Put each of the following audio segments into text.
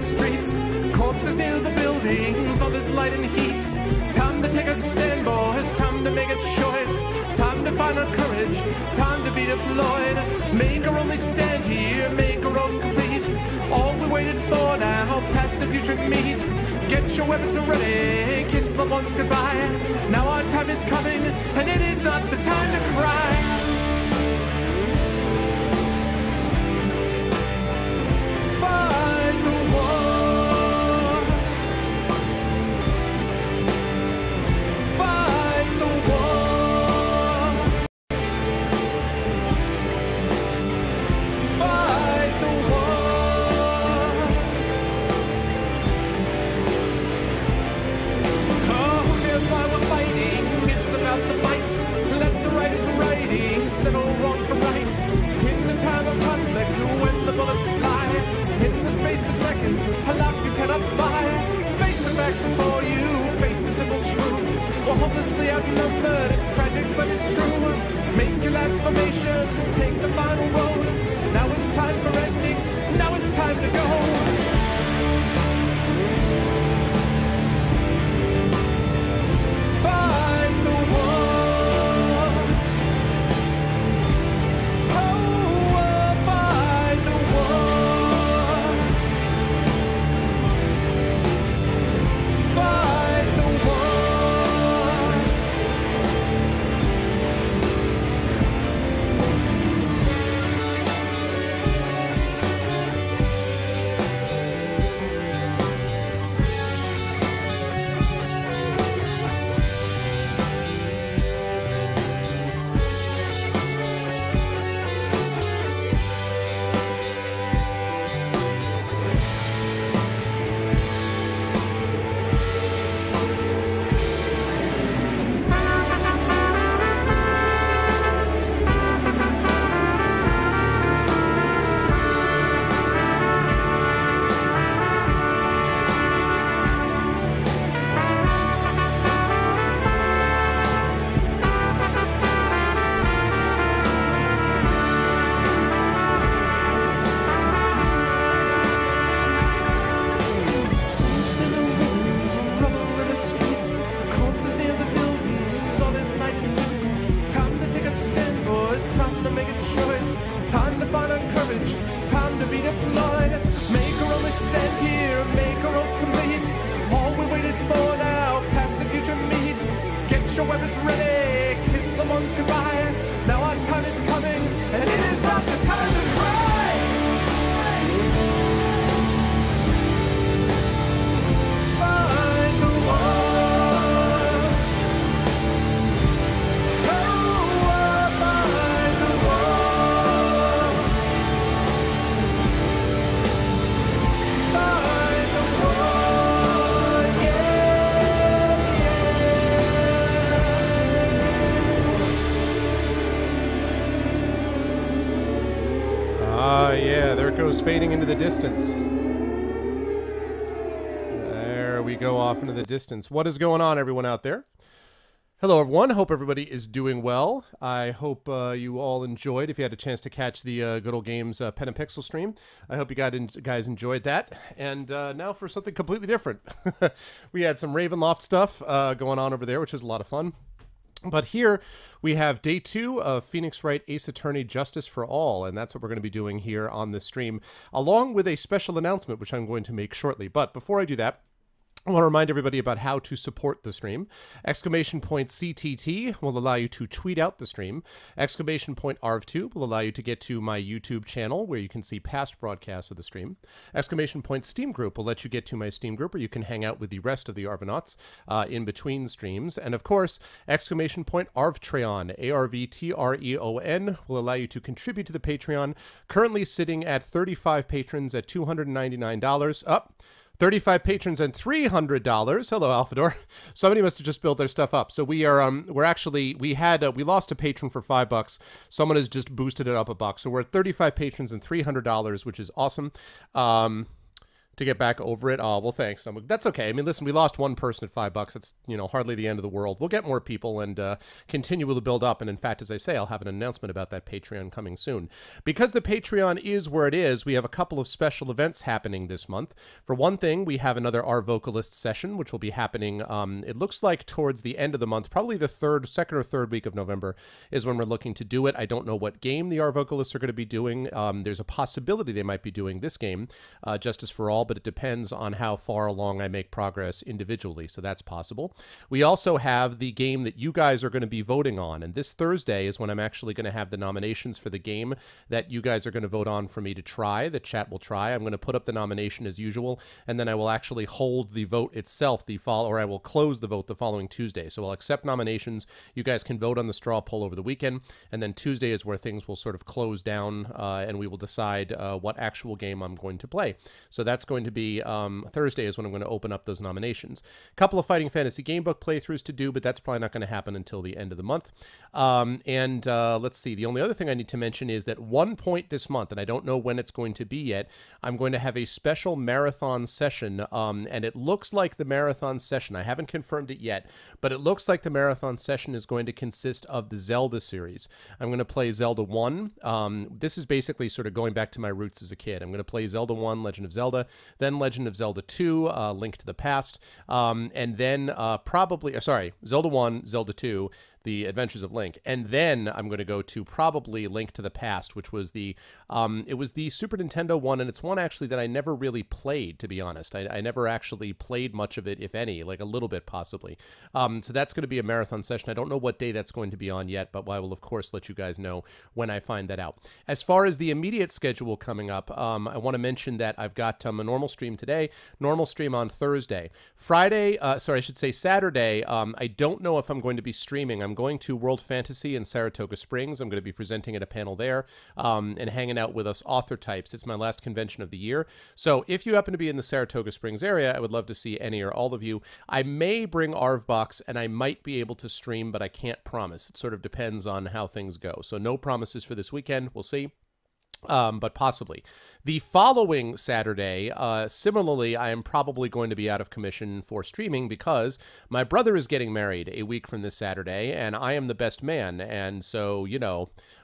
streets, corpses near the buildings, all this light and heat. Time to take a stand, boys, time to make a choice. Time to find our courage, time to be deployed. Make our only stand here, make our roads complete. All we waited for now, past and future meet. Get your weapons ready, kiss loved ones goodbye. Now our time is coming, and it is not the time to cry. Fight the war. Fight the war. Fight the war. Oh, here's why we're fighting. It's about the bite. Let the writers writing settle wrong from right. In the time of conflict, when the bullets fly, in the space of seconds, a life you cannot buy. Face the facts before you, face the simple truth. We're hopelessly outnumbered, it's tragic but it's true. Make your last formation, take the final road. Now it's time for endings, now it's time to go. Fight the war. Oh, fight the war. Fight the war. Fading into the distance. There we go, off into the distance. What is going on, everyone out there? Hello, everyone. Hope everybody is doing well. I hope you all enjoyed. If you had a chance to catch the Good Old Games Pen and Pixel stream, I hope you guys enjoyed that. And now for something completely different. We had some Ravenloft stuff going on over there, which was a lot of fun. But here we have day 2 of Phoenix Wright Ace Attorney Justice for All, and that's what we're going to be doing here on this stream, along with a special announcement, which I'm going to make shortly. But before I do that, I want to remind everybody about how to support the stream. Exclamation point CTT will allow you to tweet out the stream. Exclamation point ARV2 will allow you to get to my YouTube channel where you can see past broadcasts of the stream. Exclamation point Steam Group will let you get to my Steam Group where you can hang out with the rest of the Arvanauts in between streams. And of course, exclamation point ARVTreon, ARVTREON, will allow you to contribute to the Patreon, currently sitting at 35 patrons at $299. Up. 35 patrons and $300. Hello, Alphador. Somebody must have just built their stuff up. So we are, we lost a patron for $5. Someone has just boosted it up $1. So we're at 35 patrons and $300, which is awesome. To get back over it. Oh, well, thanks. That's okay. I mean, listen, we lost one person at $5. It's, hardly the end of the world. We'll get more people and continue to build up. And in fact, as I say, I'll have an announcement about that Patreon coming soon. Because the Patreon is where it is, we have a couple of special events happening this month. For one thing, we have another Our Vocalist session, which will be happening, it looks like towards the end of the month, probably the second or third week of November is when we're looking to do it. I don't know what game the Our Vocalists are going to be doing. There's a possibility they might be doing this game, Justice for All, but it depends on how far along I make progress individually, so that's possible. We also have the game that you guys are going to be voting on, and this Thursday is when I'm actually going to have the nominations for the game that you guys are going to vote on for me to try. The chat will try. I'm going to put up the nomination as usual, and then I will actually hold the vote itself, or I will close the vote the following Tuesday. So I'll accept nominations. You guys can vote on the straw poll over the weekend, and then Tuesday is where things will sort of close down, and we will decide what actual game I'm going to play. So that's going to be Thursday is when I'm going to open up those nominations. A couple of Fighting Fantasy Gamebook playthroughs to do, but that's probably not going to happen until the end of the month. Let's see. The only other thing I need to mention is that one point this month, and I don't know when it's going to be yet, I'm going to have a special marathon session, and it looks like the marathon session, I haven't confirmed it yet, but it looks like the marathon session is going to consist of the Zelda series. I'm going to play Zelda 1. This is basically sort of going back to my roots as a kid. I'm going to play Zelda 1, Legend of Zelda, then Legend of Zelda 2, Link to the Past, and then Zelda 1, Zelda 2, The Adventures of Link, and then I'm going to go to probably Link to the Past, which was the Super Nintendo one, and it's one actually that I never really played, to be honest. I never actually played much of it, if any, like a little bit possibly. So that's going to be a marathon session. I don't know what day that's going to be on yet, but I will of course let you guys know when I find that out. As far as the immediate schedule coming up, I want to mention that I've got a normal stream today, normal stream on Thursday. Saturday, I don't know if I'm going to be streaming. I'm going to World Fantasy in Saratoga Springs. I'm going to be presenting at a panel there and hanging out with us author types. It's my last convention of the year. So if you happen to be in the Saratoga Springs area, I would love to see any or all of you. I may bring ARVBox and I might be able to stream, but I can't promise. It sort of depends on how things go. So no promises for this weekend. We'll see. But possibly. The following Saturday, similarly, I am probably going to be out of commission for streaming because my brother is getting married a week from this Saturday, and I am the best man. And so,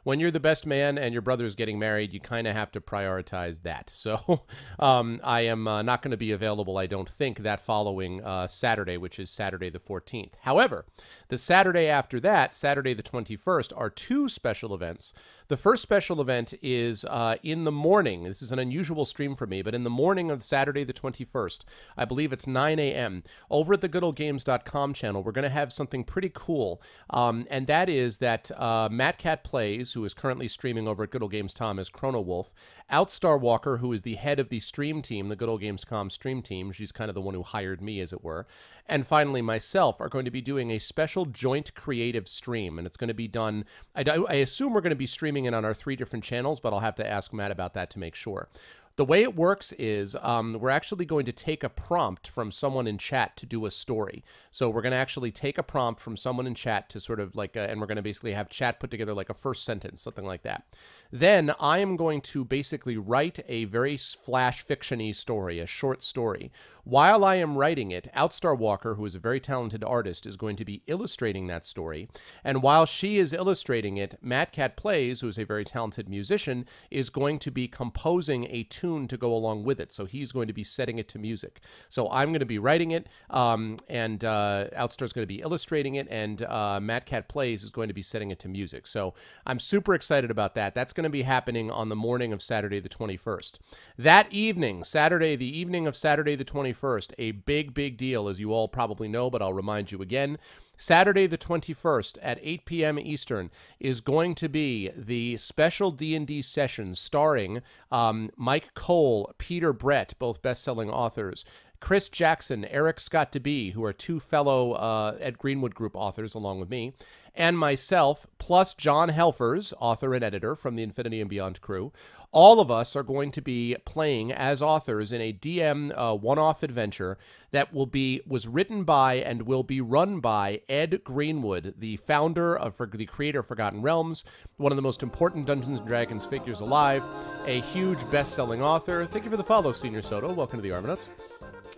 when you're the best man and your brother is getting married, you kind of have to prioritize that. So I am not going to be available, I don't think, that following Saturday, which is Saturday the 14th. However, the Saturday after that, Saturday the 21st, are two special events. The first special event is in the morning. This is an unusual stream for me, but in the morning of Saturday the 21st, I believe it's 9 a.m., over at the goodoldgames.com channel, we're going to have something pretty cool, and that is that Matt Cat Plays, who is currently streaming over at Good Old Games Tom as Chrono Wolf, Outstar Walker, who is the head of the stream team, the Good Old Games.com stream team, she's kind of the one who hired me, as it were, and finally myself are going to be doing a special joint creative stream, and it's going to be done, I assume we're going to be streaming it on our 3 different channels, but I'll have to ask Matt about that to make sure. The way it works is we're actually going to take a prompt from someone in chat to do a story. So we're going to actually take a prompt from someone in chat to sort of like, and we're going to basically have chat put together like a first sentence, something like that. Then I am going to basically write a very flash fiction-y story, a short story. While I am writing it, Outstar Walker, who is a very talented artist, is going to be illustrating that story. And while she is illustrating it, Matt Cat Plays, who is a very talented musician, is going to be composing a tune to go along with it. So he's going to be setting it to music. So I'm going to be writing it, and Outstar's going to be illustrating it, and Matt Cat Plays is going to be setting it to music. So I'm super excited about that. That's going to be happening on the morning of Saturday the 21st. That evening, the evening of Saturday the 21st, a big deal, as you all probably know, but I'll remind you again. Saturday the 21st at 8 p.m. Eastern is going to be the special D&D session starring Mike Cole, Peter Brett, both best-selling authors, Chris Jackson, Eric Scott DeBee, who are 2 fellow Ed Greenwood Group authors along with me, and myself, plus John Helfers, author and editor from the Infinity and Beyond crew. all of us are going to be playing as authors in a DM one-off adventure that was written by and will be run by Ed Greenwood, the founder of the creator of Forgotten Realms, one of the most important Dungeons & Dragons figures alive, a huge best-selling author. Thank you for the follow, Senior Soto. Welcome to the Armanauts.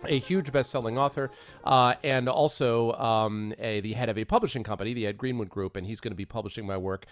A huge best-selling author, and also the head of a publishing company, the Ed Greenwood Group, and he's going to be publishing my work.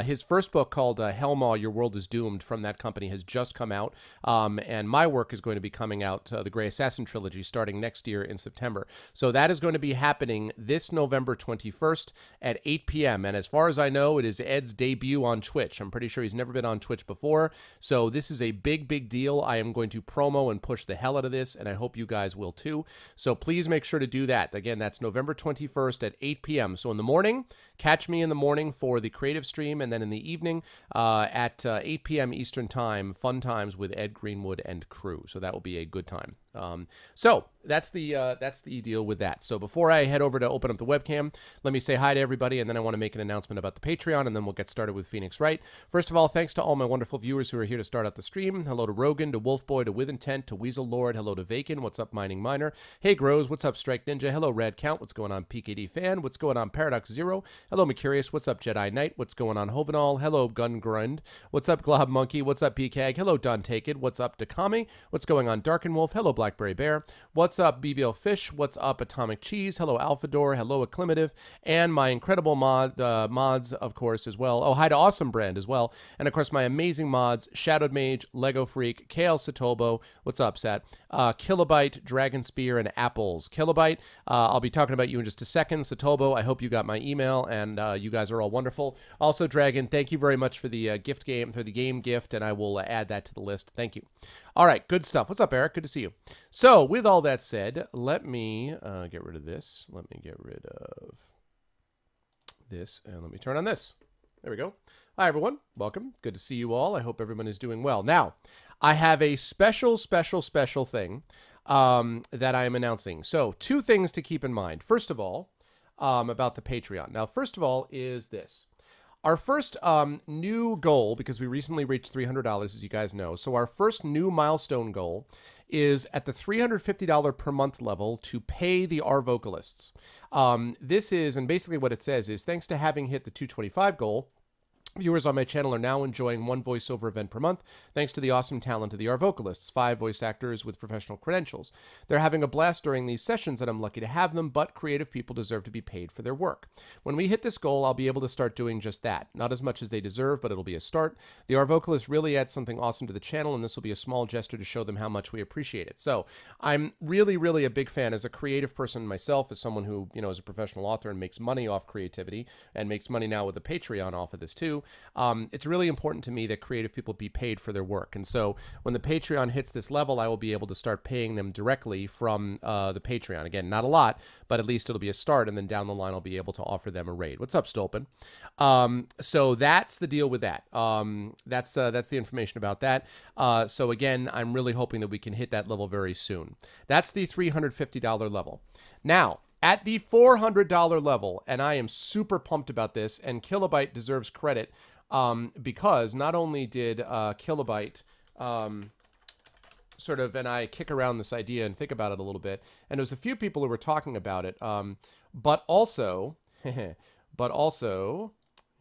His first book, called Hellmaw, Your World is Doomed, from that company, has just come out, and my work is going to be coming out, the Grey Assassin Trilogy, starting next year in September. So that is going to be happening this November 21st at 8 p.m., and as far as I know, it is Ed's debut on Twitch. I'm pretty sure he's never been on Twitch before, so this is a big, big deal. I am going to promo and push the hell out of this, and I hope you guys will too. So please make sure to do that. Again, that's November 21st at 8 p.m. So in the morning, catch me in the morning for the creative stream, and then in the evening at 8 p.m. Eastern Time, fun times with Ed Greenwood and crew. So that will be a good time. So that's the deal with that. So before I head over to open up the webcam, let me say hi to everybody, and then I want to make an announcement about the Patreon, and then we'll get started with Phoenix Wright. First of all, thanks to all my wonderful viewers who are here to start out the stream. Hello to Rogan, to Wolfboy, to With Intent, to Weasel Lord. Hello to Vacan. What's up, Mining Miner? Hey, Grows. What's up, Strike Ninja? Hello, Rad Count. What's going on, PKD Fan? What's going on, Paradox Zero? Hello, Mercurius. What's up, Jedi Knight? What's going on, Hovenal? Hello, Gun Grund. What's up, Glob Monkey? What's up, PKag? Hello, Don Taked. What's up, Dakami? What's going on, Darken Wolf? Hello, Blackberry Bear. What's up, BBL Fish? What's up, Atomic Cheese? Hello, Alphador. Hello, Acclimative. And my incredible mods, of course, as well. Oh, hi to Awesome Brand as well. And, of course, my amazing mods, Shadowed Mage, Lego Freak, KL Satobo. What's up, Sat? Kilobyte, Dragon Spear, and Apples. Kilobyte, I'll be talking about you in just a second. Satobo, I hope you got my email, and you guys are all wonderful. Also, Dragon, thank you very much for the game gift, and I will add that to the list. Thank you. All right, good stuff. What's up, Eric? Good to see you. So, with all that said, let me get rid of this. Let me get rid of this, and let me turn on this. There we go. Hi, everyone. Welcome. Good to see you all. I hope everyone is doing well. Now, I have a special thing that I am announcing. So, two things to keep in mind. First of all, about the Patreon. Now, first of all is this. Our first new goal, because we recently reached $300, as you guys know, so our first new milestone goal is at the $350 per month level to pay the R vocalists. This is, and basically what it says is, thanks to having hit the 225 goal, viewers on my channel are now enjoying one voiceover event per month, thanks to the awesome talent of the R vocalists, 5 voice actors with professional credentials. They're having a blast during these sessions, and I'm lucky to have them, but creative people deserve to be paid for their work. When we hit this goal, I'll be able to start doing just that. Not as much as they deserve, but it'll be a start. The R vocalists really add something awesome to the channel, and this will be a small gesture to show them how much we appreciate it. So I'm really a big fan as a creative person myself, as someone who, you know, is a professional author and makes money off creativity, and makes money now with the Patreon off of this too. It's really important to me that creative people be paid for their work. And so when the Patreon hits this level, I will be able to start paying them directly from the Patreon. Again, not a lot, but at least it'll be a start. And then down the line, I'll be able to offer them a raid. What's up, Stolpen? So that's the deal with that. That's the information about that. So again, I'm really hoping that we can hit that level very soon. That's the $350 level. Now, at the $400 level, and I am super pumped about this, and Kilobyte deserves credit, because not only did Kilobyte sort of, and I kick around this idea and think about it a little bit, and there was a few people who were talking about it, but also, here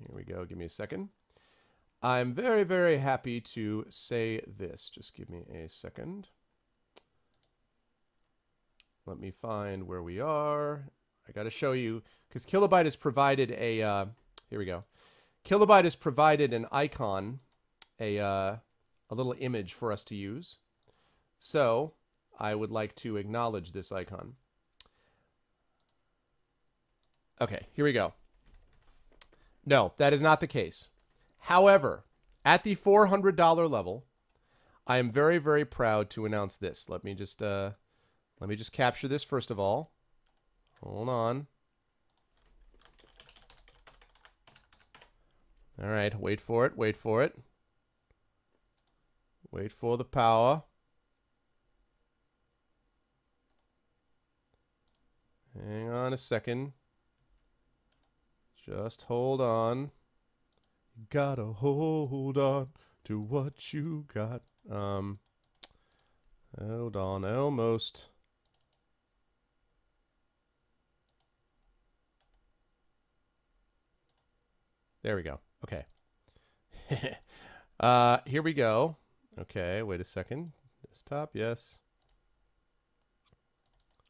we go, give me a second. I'm very happy to say this. Just give me a second. Let me find where we are. I got to show you, because Kilobyte has provided a, here we go. Kilobyte has provided an icon, a little image for us to use. So I would like to acknowledge this icon. Okay, here we go. No, that is not the case. However, at the $400 level, I am very proud to announce this. Let me just capture this first of all. Hold on. All right, wait for it, wait for it. Wait for the power. Hang on a second. Just hold on. You gotta hold on. to what you got. Hold on, almost. There we go. Okay. Here we go. Okay, wait a second. Desktop, yes.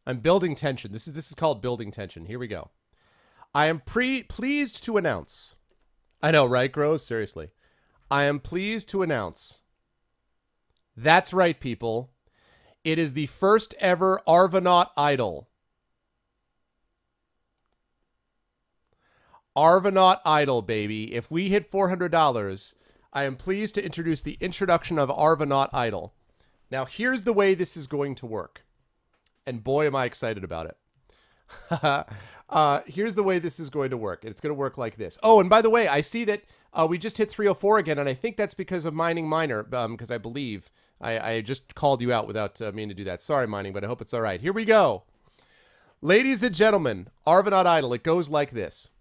I'm building tension. This is called building tension. Here we go. I am pleased to announce. I know, right, Gross? Seriously. I am pleased to announce. That's right, people. It is the first ever Arvanaut Idol. Arvanaut Idol, baby. If we hit $400, I am pleased to introduce the introduction of Arvanaut Idol. Now, here's the way this is going to work. And boy, am I excited about it. Here's the way this is going to work. It's going to work like this. Oh, and by the way, I see that we just hit 304 again, and I think that's because of Mining Miner, because I believe I just called you out without meaning to do that. Sorry, Mining, but I hope it's all right. Here we go. Ladies and gentlemen, Arvanaut Idol, it goes like this.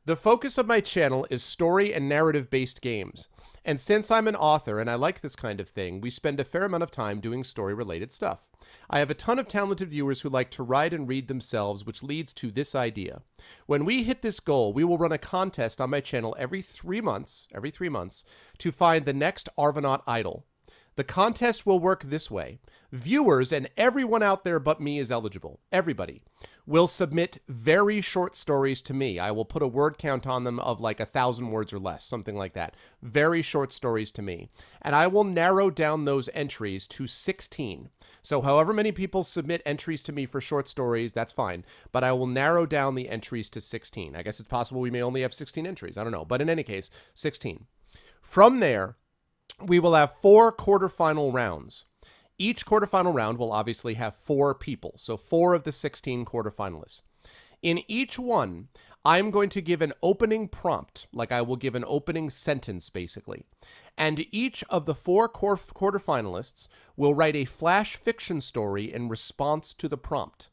The focus of my channel is story and narrative-based games. And since I'm an author and I like this kind of thing, we spend a fair amount of time doing story-related stuff. I have a ton of talented viewers who like to write and read themselves, which leads to this idea. When we hit this goal, we will run a contest on my channel every 3 months, to find the next Arvanaut Idol. The contest will work this way. Viewers, and everyone out there but me is eligible, everybody, will submit very short stories to me. I will put a word count on them of like 1,000 words or less, something like that. Very short stories to me. And I will narrow down those entries to 16. So however many people submit entries to me for short stories, that's fine. But I will narrow down the entries to 16. I guess it's possible we may only have 16 entries. I don't know. But in any case, 16. From there, we will have 4 quarterfinal rounds. Each quarterfinal round will obviously have 4 people, so 4 of the 16 quarterfinalists. In each one, I'm going to give an opening prompt, like I will give an opening sentence, basically. And each of the 4 quarterfinalists will write a flash fiction story in response to the prompt.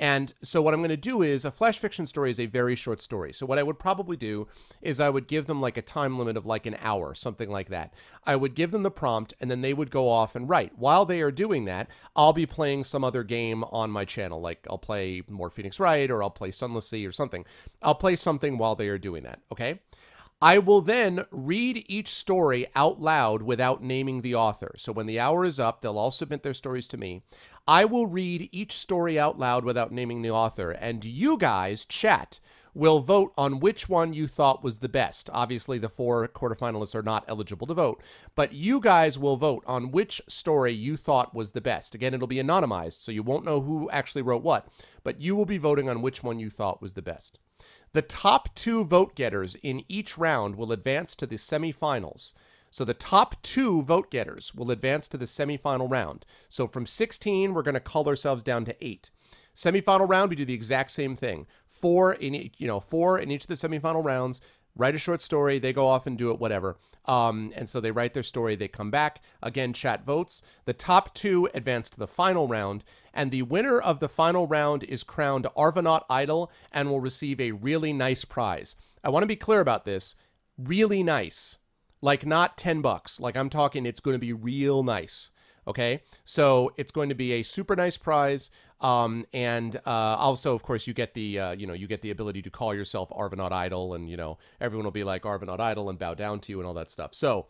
And so what I'm going to do is, a flash fiction story is a very short story. So what I would probably do is I would give them like a time limit of like an hour, something like that. I would give them the prompt and then they would go off and write. While they are doing that, I'll be playing some other game on my channel. Like I'll play more Phoenix Wright, or I'll play Sunless Sea or something. I'll play something while they are doing that, okay? I will then read each story out loud without naming the author. So when the hour is up, they'll all submit their stories to me. I will read each story out loud without naming the author, and you guys, chat, will vote on which one you thought was the best. Obviously, the 4 quarterfinalists are not eligible to vote, but you guys will vote on which story you thought was the best. Again, it'll be anonymized, so you won't know who actually wrote what, but you will be voting on which one you thought was the best. The top 2 vote getters in each round will advance to the semifinals. So the top 2 vote getters will advance to the semifinal round. So from 16, we're going to cull ourselves down to 8. Semifinal round, we do the exact same thing. 4 in each of the semifinal rounds. Write a short story. They go off and do it, whatever. And so they write their story. They come back. Again, chat votes. The top 2 advance to the final round. And the winner of the final round is crowned Arvanaut Idol and will receive a really nice prize. I want to be clear about this. Really nice. Like not $10. Like I'm talking, it's going to be real nice. Okay, so it's going to be a super nice prize, and also, of course, you get the you get the ability to call yourself Arvanaut Idol, and everyone will be like Arvanaut Idol and bow down to you and all that stuff. So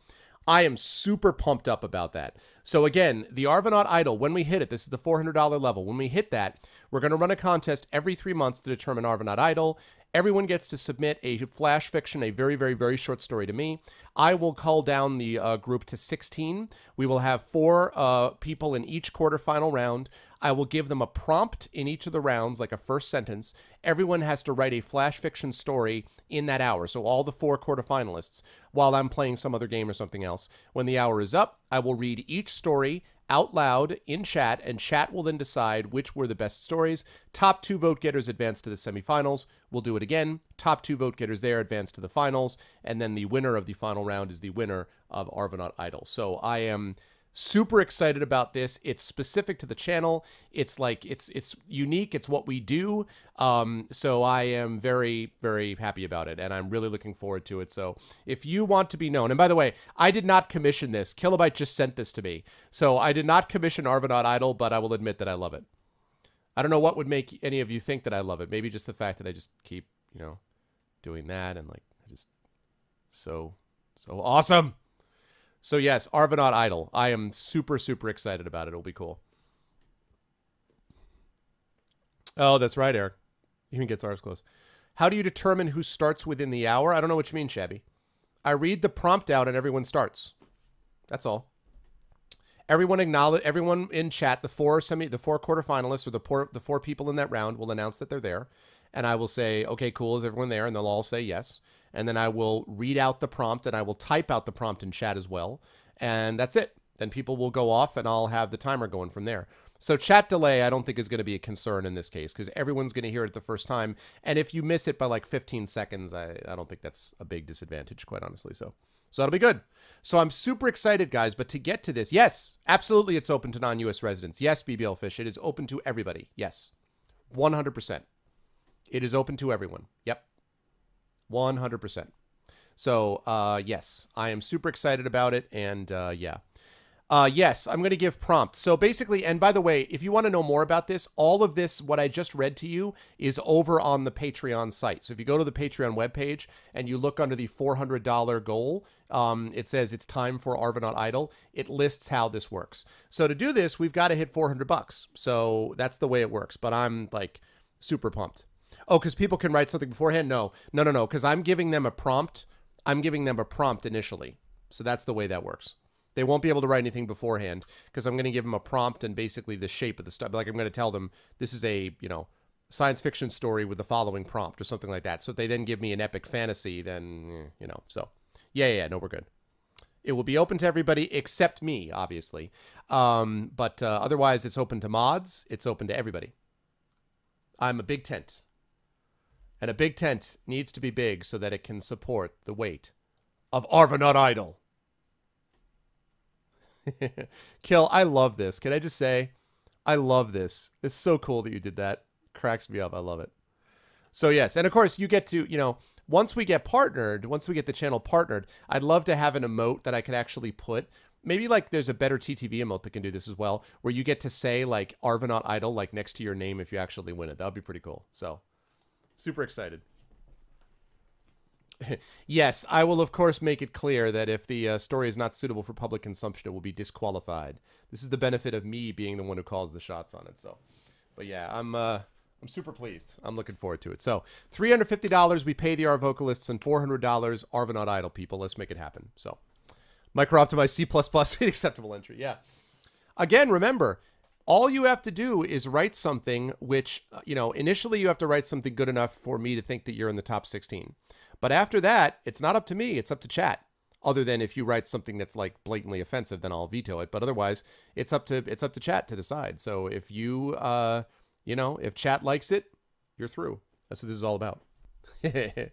I am super pumped up about that. So again, the Arvanaut Idol, when we hit it, this is the $400 level. When we hit that, we're going to run a contest every 3 months to determine Arvanaut Idol. Everyone gets to submit a flash fiction, a very, very, very short story to me. I will cull down the group to 16. We will have 4 people in each quarterfinal round. I will give them a prompt in each of the rounds, like a first sentence. Everyone has to write a flash fiction story in that hour. So all the 4 quarterfinalists, while I'm playing some other game or something else. When the hour is up, I will read each story out loud in chat, and chat will then decide which were the best stories. Top 2 vote getters advance to the semifinals. We'll do it again. Top 2 vote getters there advance to the finals, and then the winner of the final round is the winner of Arvanaut Idol. So I am Super excited about this. It's specific to the channel. It's like it's unique. It's what we do. So I am very, very happy about it, and I'm really looking forward to it. So if you want to be known, and by the way, I did not commission this. Kilobyte just sent this to me. So I did not commission Arvanaut Idol, but I will admit that I love it. I don't know what would make any of you think that I love it. Maybe just the fact that I just keep, you know, doing that, and like I just so awesome. So yes, Arvanaut Idol. I am super, super excited about it. It'll be cool. Oh, that's right, Eric. Even gets ours close. How do you determine who starts within the hour? I don't know what you mean, Shabby. I read the prompt out and everyone starts. That's all. Everyone in chat, the four quarterfinalists or the four people in that round will announce that they're there. And I will say, okay, cool, is everyone there? And they'll all say yes. And then I will read out the prompt, and I will type out the prompt in chat as well. And that's it. Then people will go off, and I'll have the timer going from there. So chat delay, I don't think is going to be a concern in this case, because everyone's going to hear it the first time. And if you miss it by like 15 seconds, I don't think that's a big disadvantage, quite honestly. So that'll be good. So I'm super excited, guys. But to get to this, yes, absolutely, it's open to non-U.S. residents. Yes, BBL Fish, it is open to everybody. Yes, 100%. It is open to everyone. Yep. 100%. So, yes, I am super excited about it. And, yeah. Yes, I'm going to give prompt. So basically, and by the way, if you want to know more about this, all of this, what I just read to you, is over on the Patreon site. So if you go to the Patreon webpage and you look under the $400 goal, it says it's time for Arvanaut Idol. It lists how this works. So to do this, we've got to hit $400. So that's the way it works. But I'm like super pumped. Oh, because people can write something beforehand? No, because I'm giving them a prompt. I'm giving them a prompt initially. So that's the way that works. They won't be able to write anything beforehand because I'm going to give them a prompt and basically the shape of the stuff. Like I'm going to tell them this is a, science fiction story with the following prompt or something like that. So if they then give me an epic fantasy, then, so yeah, no, we're good. It will be open to everybody except me, obviously. But otherwise, it's open to mods. It's open to everybody. I'm a big tent. And a big tent needs to be big so that it can support the weight of Arvanaut Idol. Kill, I love this. Can I just say, I love this. It's so cool that you did that. Cracks me up. I love it. So yes, and of course you get to, once we get the channel partnered, I'd love to have an emote that I could actually put. Maybe like there's a better TTV emote that can do this as well, where you get to say like Arvanaut Idol like next to your name if you actually win it. That would be pretty cool. So super excited. Yes, I will, of course, make it clear that if the story is not suitable for public consumption, it will be disqualified. This is the benefit of me being the one who calls the shots on it. So, but yeah, I'm super pleased. I'm looking forward to it. So, $350 we pay the R vocalists and $400 Arvanaut Idol people. Let's make it happen. So, micro-optimized C++ acceptable entry. Yeah. Again, remember, all you have to do is write something which, initially you have to write something good enough for me to think that you're in the top 16. But after that, it's not up to me. It's up to chat. Other than if you write something that's like blatantly offensive, then I'll veto it. But otherwise, it's up to chat to decide. So if you, if chat likes it, you're through. That's what this is all about. It's going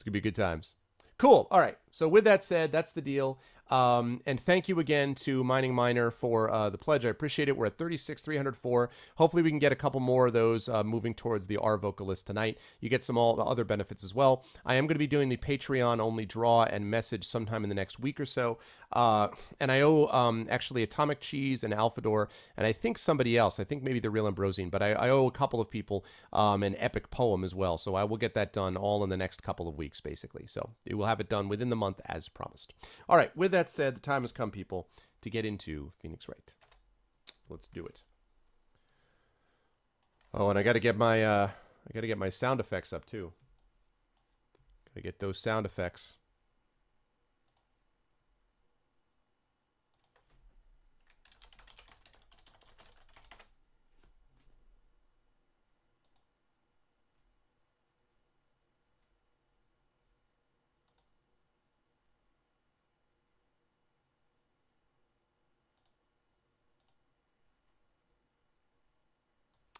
to be good times. Cool. All right. So with that said, that's the deal. And thank you again to Mining Miner for the pledge. I appreciate it. We're at 36,304. Hopefully we can get a couple more of those moving towards the R vocalist tonight. You get some all other benefits as well. I am going to be doing the Patreon only draw and message sometime in the next week or so. And I owe actually Atomic Cheese and Alphador, and I think somebody else. I think maybe the Real Ambrosine, but I owe a couple of people an epic poem as well. So I will get that done all in the next couple of weeks, basically. So we will have it done within the month as promised. All right. With that said, the time has come, people, to get into Phoenix Wright. Let's do it. Oh, and I got to get my sound effects up too. Got to get those sound effects.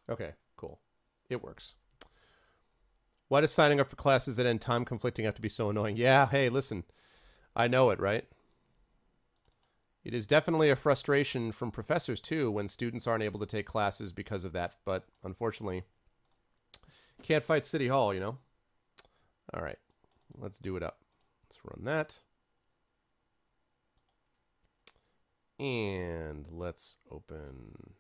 Okay, cool. It works. Why does signing up for classes that end time conflicting have to be so annoying? Yeah, hey, listen. I know it, right? It is definitely a frustration from professors, too, when students aren't able to take classes because of that. But unfortunately, can't fight City Hall, you know? All right. Let's do it up. Let's run that. And let's open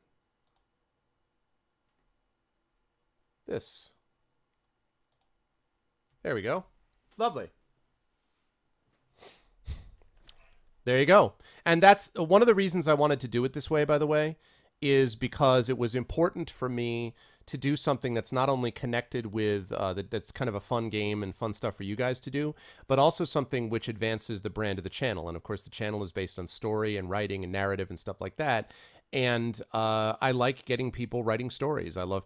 this. There we go. Lovely. There you go. And that's one of the reasons I wanted to do it this way, by the way, is because it was important for me to do something that's not only connected with, that's kind of a fun game and fun stuff for you guys to do, but also something which advances the brand of the channel. And of course, the channel is based on story and writing and narrative and stuff like that. And I like getting people writing stories. I love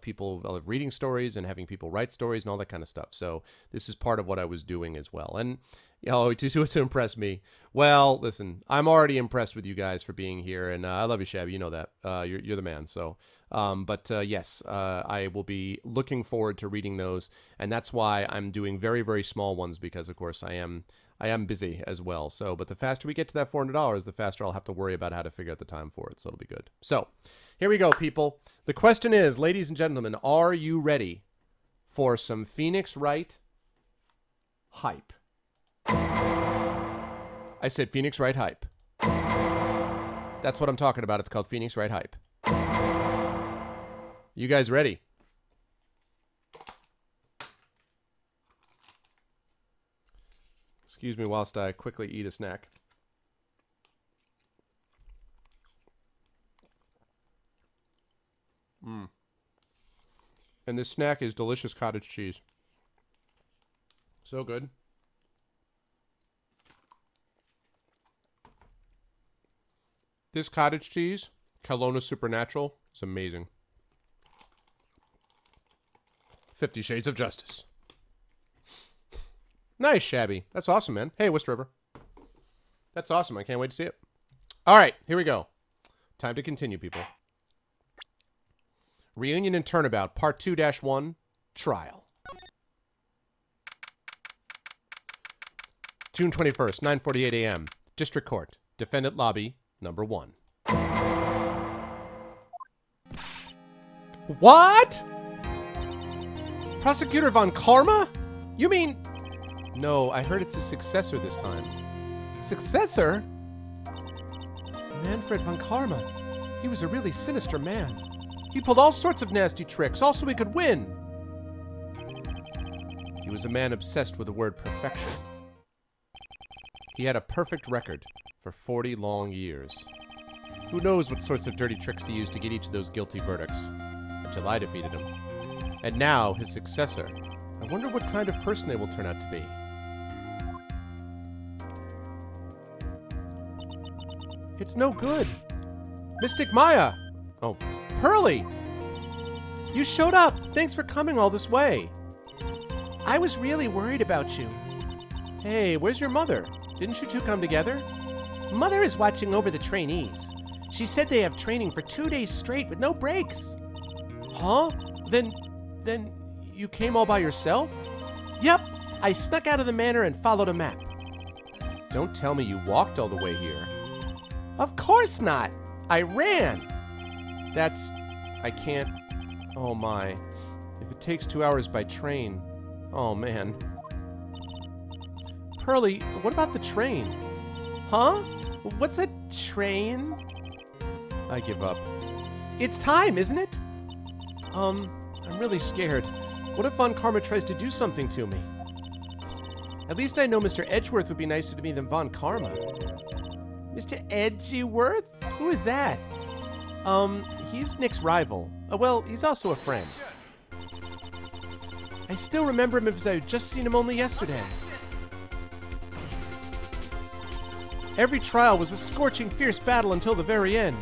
reading stories and having people write stories and all that kind of stuff. So this is part of what I was doing as well. And to impress me. Well, listen, I'm already impressed with you guys for being here, and I love you, Shabby. You know that. You're the man. So, yes, I will be looking forward to reading those, and that's why I'm doing very, very small ones because, of course, I am busy as well. So, but the faster we get to that $400, the faster I'll have to worry about how to figure out the time for it. So it'll be good. So here we go, people. The question is, ladies and gentlemen, are you ready for some Phoenix Wright hype? I said Phoenix Wright hype. That's what I'm talking about. It's called Phoenix Wright hype. You guys ready? Excuse me whilst I quickly eat a snack. And this snack is delicious cottage cheese. So good. This cottage cheese, Kelowna Supernatural, is amazing. 50 Shades of Justice. Nice, Shabby. That's awesome, man. Hey, West River. That's awesome. I can't wait to see it. All right, here we go. Time to continue, people. Reunion and Turnabout, Part 2-1, Trial. June 21st, 9:48 a.m. District Court. Defendant Lobby, number 1. What? Prosecutor Von Karma? You mean... No, I heard it's a successor this time. Successor? Manfred Von Karma. He was a really sinister man. He pulled all sorts of nasty tricks, all so he could win. He was a man obsessed with the word perfection. He had a perfect record for 40 long years. Who knows what sorts of dirty tricks he used to get each of those guilty verdicts, until I defeated him. And now, his successor. I wonder what kind of person they will turn out to be. It's no good. Mystic Maya! Oh, Pearly! You showed up! Thanks for coming all this way. I was really worried about you. Hey, where's your mother? Didn't you two come together? Mother is watching over the trainees. She said they have training for 2 days straight with no breaks. Huh? Then you came all by yourself? Yep, I snuck out of the manor and followed a map. Don't tell me you walked all the way here. Of course not. I ran. I can't. Oh my. If it takes 2 hours by train. Oh man. Pearly, what about the train? Huh? What's a train? I give up. It's time, isn't it? I'm really scared. What if Von Karma tries to do something to me? At least I know Mr. Edgeworth would be nicer to me than Von Karma. Mr. Edgeworth? Who is that? He's Nick's rival. Well, he's also a friend. I still remember him as I had just seen him only yesterday. Every trial was a scorching, fierce battle until the very end.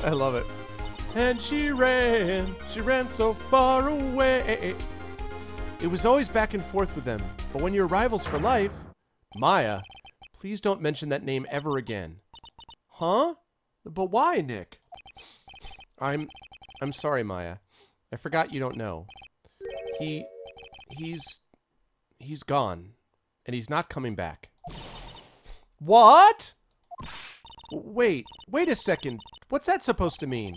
I love it. And she ran so far away. It was always back and forth with them, but when you're rivals for life... Maya, please don't mention that name ever again. Huh? But why, Nick? I'm sorry, Maya. I forgot you don't know. He's gone. and he's not coming back. What? Wait a second. What's that supposed to mean?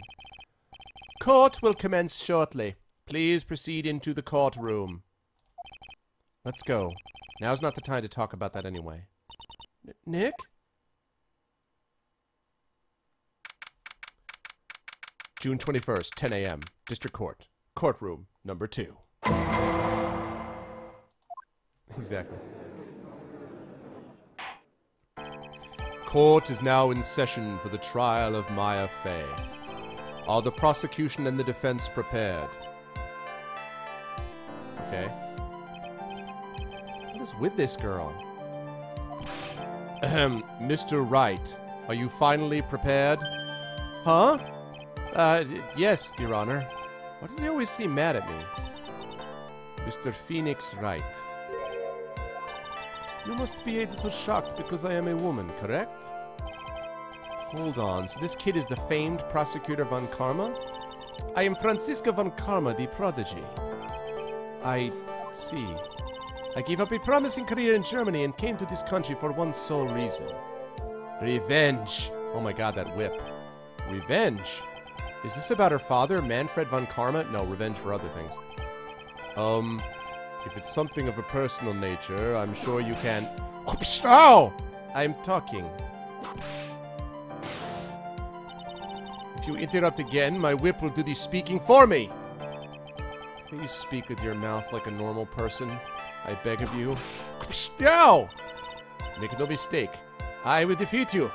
Court will commence shortly. Please proceed into the courtroom. Let's go. Now's not the time to talk about that anyway. Nick? June 21st, 10 a.m. District Court. Courtroom number 2. Exactly. Court is now in session for the trial of Maya Fey. Are the prosecution and the defense prepared? Okay. What is with this girl? Ahem, Mr. Wright, are you finally prepared? Huh? Yes, Your Honor. Why does he always seem mad at me? Mr. Phoenix Wright. You must be a little shocked because I am a woman, correct? Hold on, so this kid is the famed prosecutor von Karma? I am Franziska von Karma, the prodigy. I see. I gave up a promising career in Germany and came to this country for one sole reason. Revenge. Oh my god, that whip. Revenge? Is this about her father, Manfred von Karma? No, revenge for other things. If it's something of a personal nature, I'm sure you can... Ow! I'm talking. If you interrupt again, my whip will do the speaking for me. Please speak with your mouth like a normal person. I beg of you. Ow! Make no mistake. I will defeat you.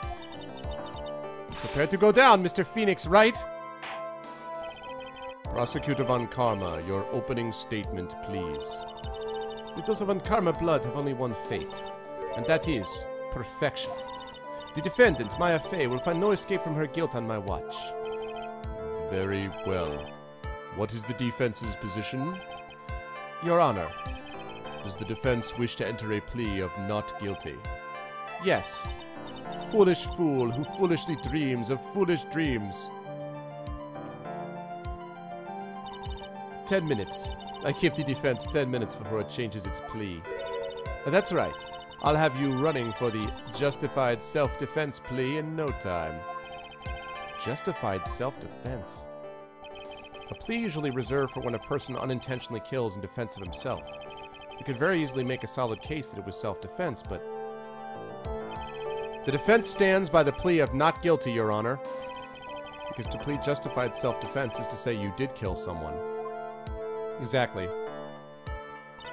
Prepare to go down, Mr. Phoenix Wright. Prosecutor von Karma, your opening statement, please. Those of von Karma blood have only one fate, and that is perfection. The defendant, Maya Fey, will find no escape from her guilt on my watch. Very well. What is the defense's position? Your Honor, does the defense wish to enter a plea of not guilty? Yes. Foolish fool who foolishly dreams of foolish dreams. 10 minutes. I give the defense 10 minutes before it changes its plea. That's right. I'll have you running for the justified self-defense plea in no time. Justified self-defense? A plea usually reserved for when a person unintentionally kills in defense of himself. You could very easily make a solid case that it was self-defense, but... The defense stands by the plea of not guilty, Your Honor. Because to plead justified self-defense is to say you did kill someone. Exactly.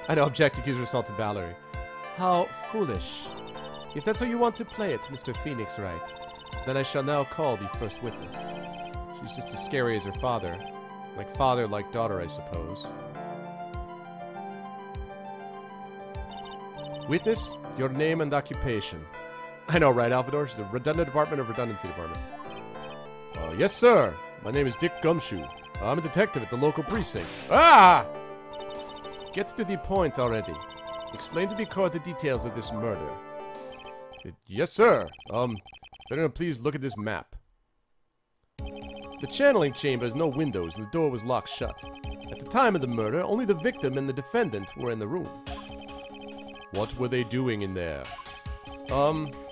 I know, object accuser assaulted Valerie. How foolish. If that's how you want to play it, Mr. Phoenix Wright, then I shall now call the first witness. She's just as scary as her father. Like father, like daughter, I suppose. Witness, your name and occupation. I know, right, Alvador? She's the redundant department of redundancy department. Yes, sir. My name is Dick Gumshoe. I'm a detective at the local precinct. Ah! Get to the point already. Explain to the court the details of this murder. Yes, sir. If anyone please look at this map. The channeling chamber has no windows and the door was locked shut. At the time of the murder, only the victim and the defendant were in the room. What were they doing in there?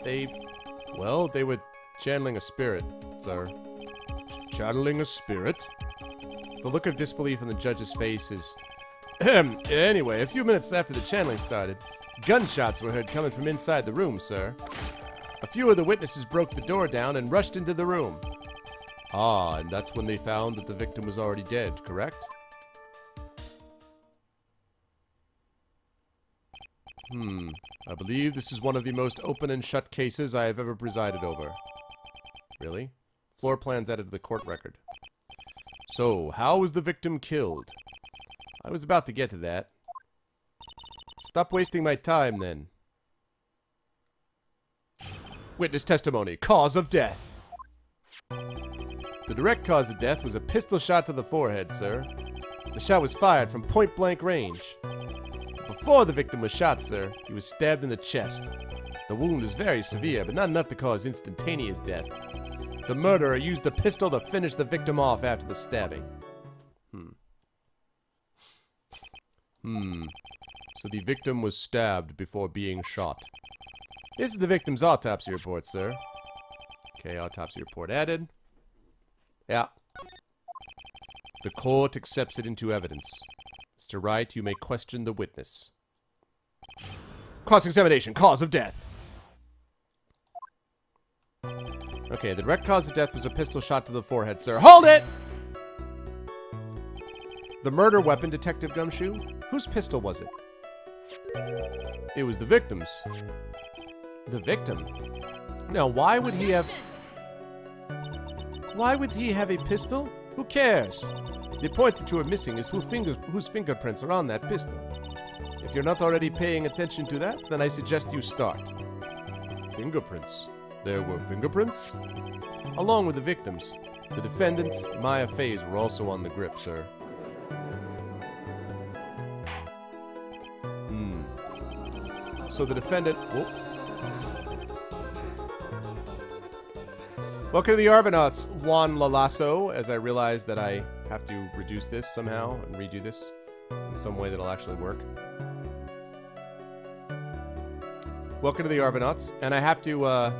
They were channeling a spirit, sir. Channeling a spirit? The look of disbelief on the judge's face is... Anyway, a few minutes after the channeling started, gunshots were heard coming from inside the room, sir. A few of the witnesses broke the door down and rushed into the room. Ah, and that's when they found that the victim was already dead, correct? I believe this is one of the most open and shut cases I have ever presided over. Really? Floor plans added to the court record. So, how was the victim killed? I was about to get to that. Stop wasting my time, then. Witness testimony. Cause of death. The direct cause of death was a pistol shot to the forehead, sir. The shot was fired from point-blank range. Before the victim was shot, sir, he was stabbed in the chest. The wound is very severe, but not enough to cause instantaneous death. The murderer used the pistol to finish the victim off after the stabbing. So the victim was stabbed before being shot. This is the victim's autopsy report, sir. Okay, autopsy report added. Yeah. The court accepts it into evidence. Mr. Wright, you may question the witness. Cross-examination. Cause of death. Okay, the direct cause of death was a pistol shot to the forehead, sir. Hold it! The murder weapon, Detective Gumshoe? Whose pistol was it? It was the victim's. The victim? Now, why would he have... Why would he have a pistol? Who cares? The point that you are missing is whose fingerprints are on that pistol. If you're not already paying attention to that, then I suggest you start. Fingerprints? There were fingerprints? Along with the victims. The defendant, Maya Faze, were also on the grip, sir. So the defendant... Whoop. Welcome to the Argonauts, Juan Lalasso, as I realize that I have to reduce this somehow and redo this in some way that'll actually work. Welcome to the Argonauts, and I have to, I'm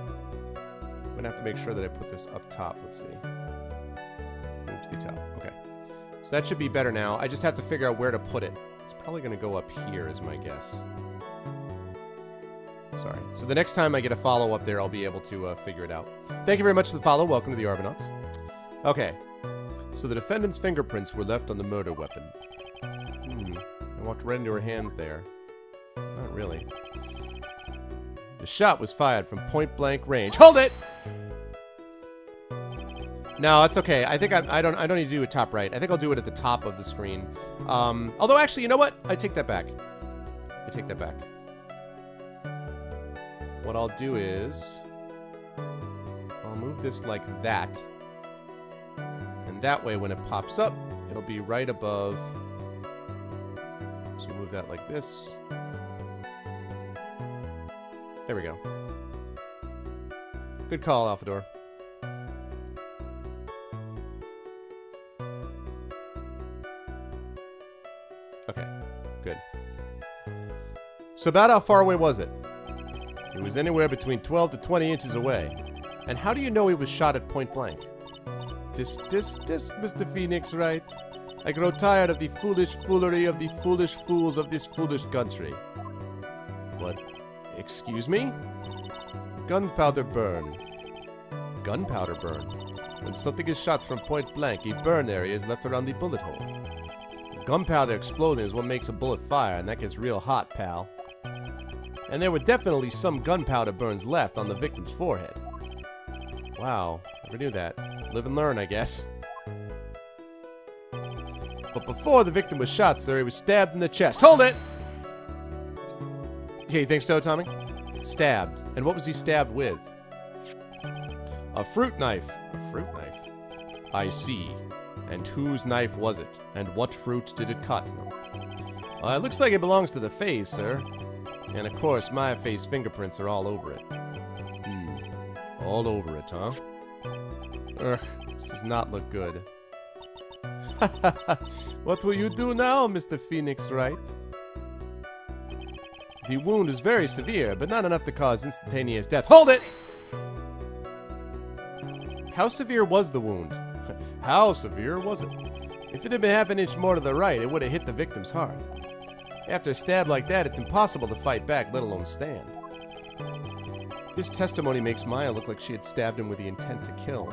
gonna have to make sure that I put this up top. Let's see. Move to the top. Okay. So that should be better now. I just have to figure out where to put it. It's probably gonna go up here, is my guess. Sorry. So the next time I get a follow up there, I'll be able to figure it out. Thank you very much for the follow. Welcome to the Argonauts. Okay. So the defendant's fingerprints were left on the murder weapon. I walked right into her hands there. Not really. The shot was fired from point-blank range. Hold it! No, it's okay. I think I don't need to do it top right. I think I'll do it at the top of the screen. Although, actually, you know what? I take that back. I take that back. What I'll do is... I'll move this like that. And that way, when it pops up, it'll be right above. So move that like this. There we go. Good call, Alphador. Okay, good. So about how far away was it? It was anywhere between 12 to 20 inches away. And how do you know he was shot at point blank? Dis, Mr. Phoenix, Wright. I grow tired of the foolish foolery of the foolish fools of this foolish country. What? Excuse me? Gunpowder burn. Gunpowder burn? When something is shot from point blank, a burn area is left around the bullet hole. Gunpowder exploding is what makes a bullet fire, and that gets real hot, pal. And there were definitely some gunpowder burns left on the victim's forehead. Wow, never knew that. Live and learn, I guess. But before the victim was shot, sir, he was stabbed in the chest. Hold it! Yeah, you think so, Tommy? Stabbed. And what was he stabbed with? A fruit knife. A fruit knife? I see. And whose knife was it? And what fruit did it cut? It looks like it belongs to the face, sir. And of course, my face fingerprints are all over it. All over it, huh? Ugh, this does not look good. What will you do now, Mr. Phoenix, Wright? The wound is very severe, but not enough to cause instantaneous death. Hold it! How severe was the wound? How severe was it? If it had been half an inch more to the right, it would have hit the victim's heart. After a stab like that, it's impossible to fight back, let alone stand. This testimony makes Maya look like she had stabbed him with the intent to kill.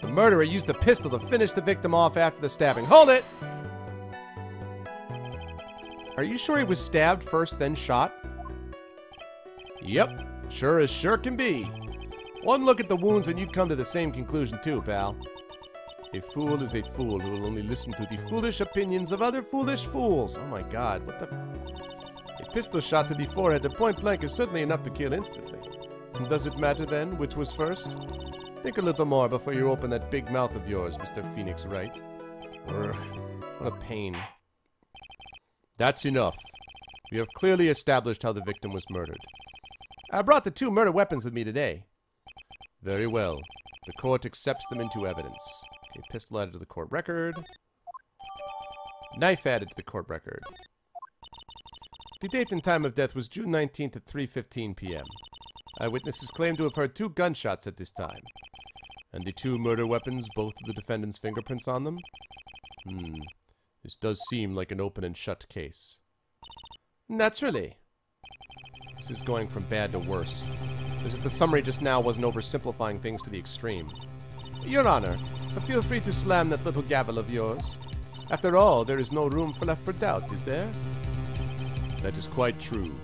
The murderer used the pistol to finish the victim off after the stabbing. Hold it! Are you sure he was stabbed first, then shot? Yep, sure as sure can be. One look at the wounds and you'd come to the same conclusion too, pal. A fool is a fool who will only listen to the foolish opinions of other foolish fools. Oh my god, what the... A pistol shot to the forehead at point blank is certainly enough to kill instantly. And does it matter then which was first? Think a little more before you open that big mouth of yours, Mr. Phoenix Wright. Urgh, what a pain. That's enough. We have clearly established how the victim was murdered. I brought the 2 murder weapons with me today. Very well. The court accepts them into evidence. Okay, pistol added to the court record. Knife added to the court record. The date and time of death was June 19th at 3:15 p.m. Eyewitnesses claim to have heard 2 gunshots at this time. And the 2 murder weapons, both of the defendant's fingerprints on them? This does seem like an open and shut case. Naturally. This is going from bad to worse. As if the summary just now wasn't oversimplifying things to the extreme. Your Honor, feel free to slam that little gavel of yours. After all, there is no room left for doubt, is there? That is quite true.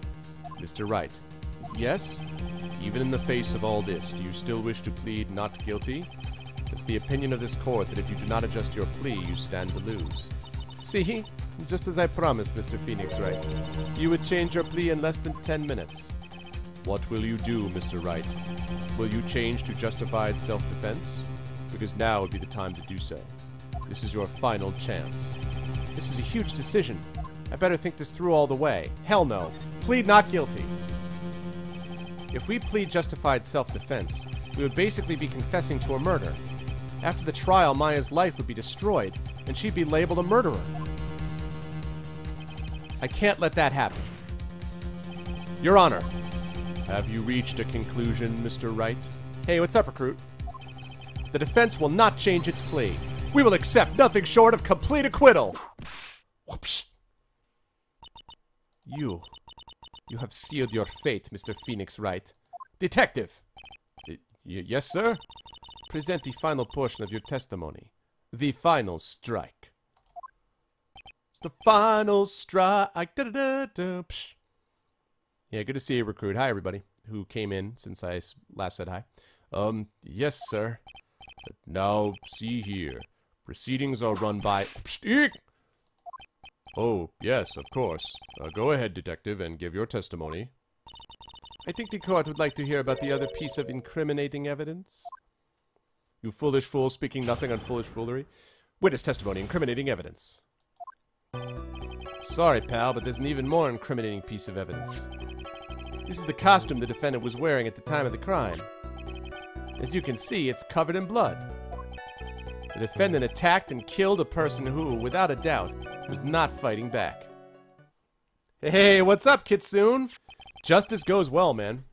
Mr. Wright. Yes? Even in the face of all this, do you still wish to plead not guilty? It's the opinion of this court that if you do not adjust your plea, you stand to lose. See? Just as I promised, Mr. Phoenix Wright. You would change your plea in less than 10 minutes. What will you do, Mr. Wright? Will you change to justified self-defense? Because now would be the time to do so. This is your final chance. This is a huge decision. I better think this through all the way. Hell no. Plead not guilty. If we plead justified self-defense, we would basically be confessing to a murder. After the trial, Maya's life would be destroyed, and she'd be labeled a murderer. I can't let that happen. Your Honor. Have you reached a conclusion, Mr. Wright? Hey, what's up, recruit? The defense will not change its plea. We will accept nothing short of complete acquittal. Whoops. You have sealed your fate, Mr. Phoenix Wright. Detective! Yes, sir? Present the final portion of your testimony. The final strike. It's the final strike. Psh. Yeah, good to see you, recruit. Hi, everybody who came in since I last said hi. Yes, sir. Now, see here. Proceedings are run by... Oh, yes, of course. Go ahead, detective, and give your testimony. I think the court would like to hear about the other piece of incriminating evidence. You foolish fool, speaking nothing on foolish foolery. Witness testimony, incriminating evidence. Sorry, pal, but there's an even more incriminating piece of evidence. This is the costume the defendant was wearing at the time of the crime. As you can see, it's covered in blood. The defendant attacked and killed a person who, without a doubt, was not fighting back. Hey, what's up, Kitsune? Justice goes well, man.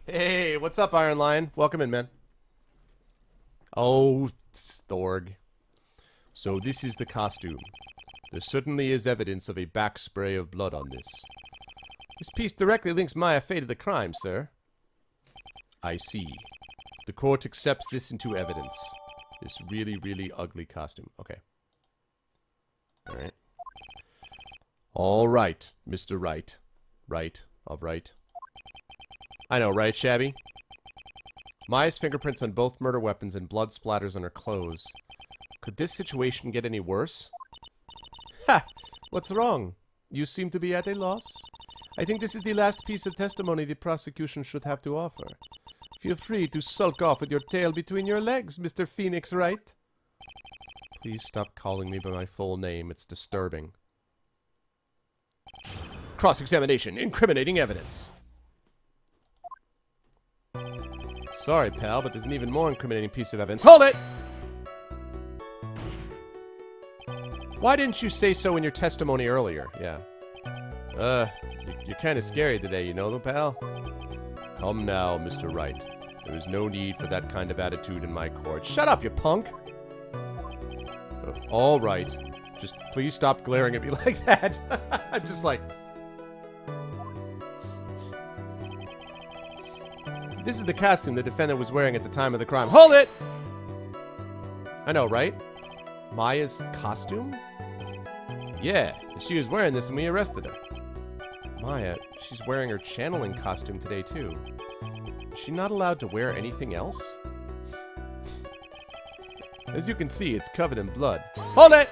Hey, what's up, Iron Lion? Welcome in, man. Oh, Storg. So this is the costume. There certainly is evidence of a back spray of blood on this. This piece directly links Maya Fey to the crime, sir. I see. The court accepts this into evidence. This really, really ugly costume. Okay. Alright. Alright, Mr. Wright. Right. Alright. I know, right, Shabby? Maya's fingerprints on both murder weapons and blood splatters on her clothes. Could this situation get any worse? Ha! What's wrong? You seem to be at a loss? I think this is the last piece of testimony the prosecution should have to offer. Feel free to sulk off with your tail between your legs, Mr. Phoenix Wright. Please stop calling me by my full name. It's disturbing. Cross-examination. Incriminating evidence. Sorry, pal, but there's an even more incriminating piece of evidence. Hold it! Why didn't you say so in your testimony earlier? Yeah. You're kind of scary today, you know, though, pal? Come now, Mr. Wright. There is no need for that kind of attitude in my court. Shut up, you punk! All right. Just please stop glaring at me like that. I'm just like... This is the costume the defendant was wearing at the time of the crime. Hold it! I know, right? Maya's costume? Yeah, she was wearing this when we arrested her. Maya, she's wearing her channeling costume today, too. Is she not allowed to wear anything else? As you can see, it's covered in blood. Hold it!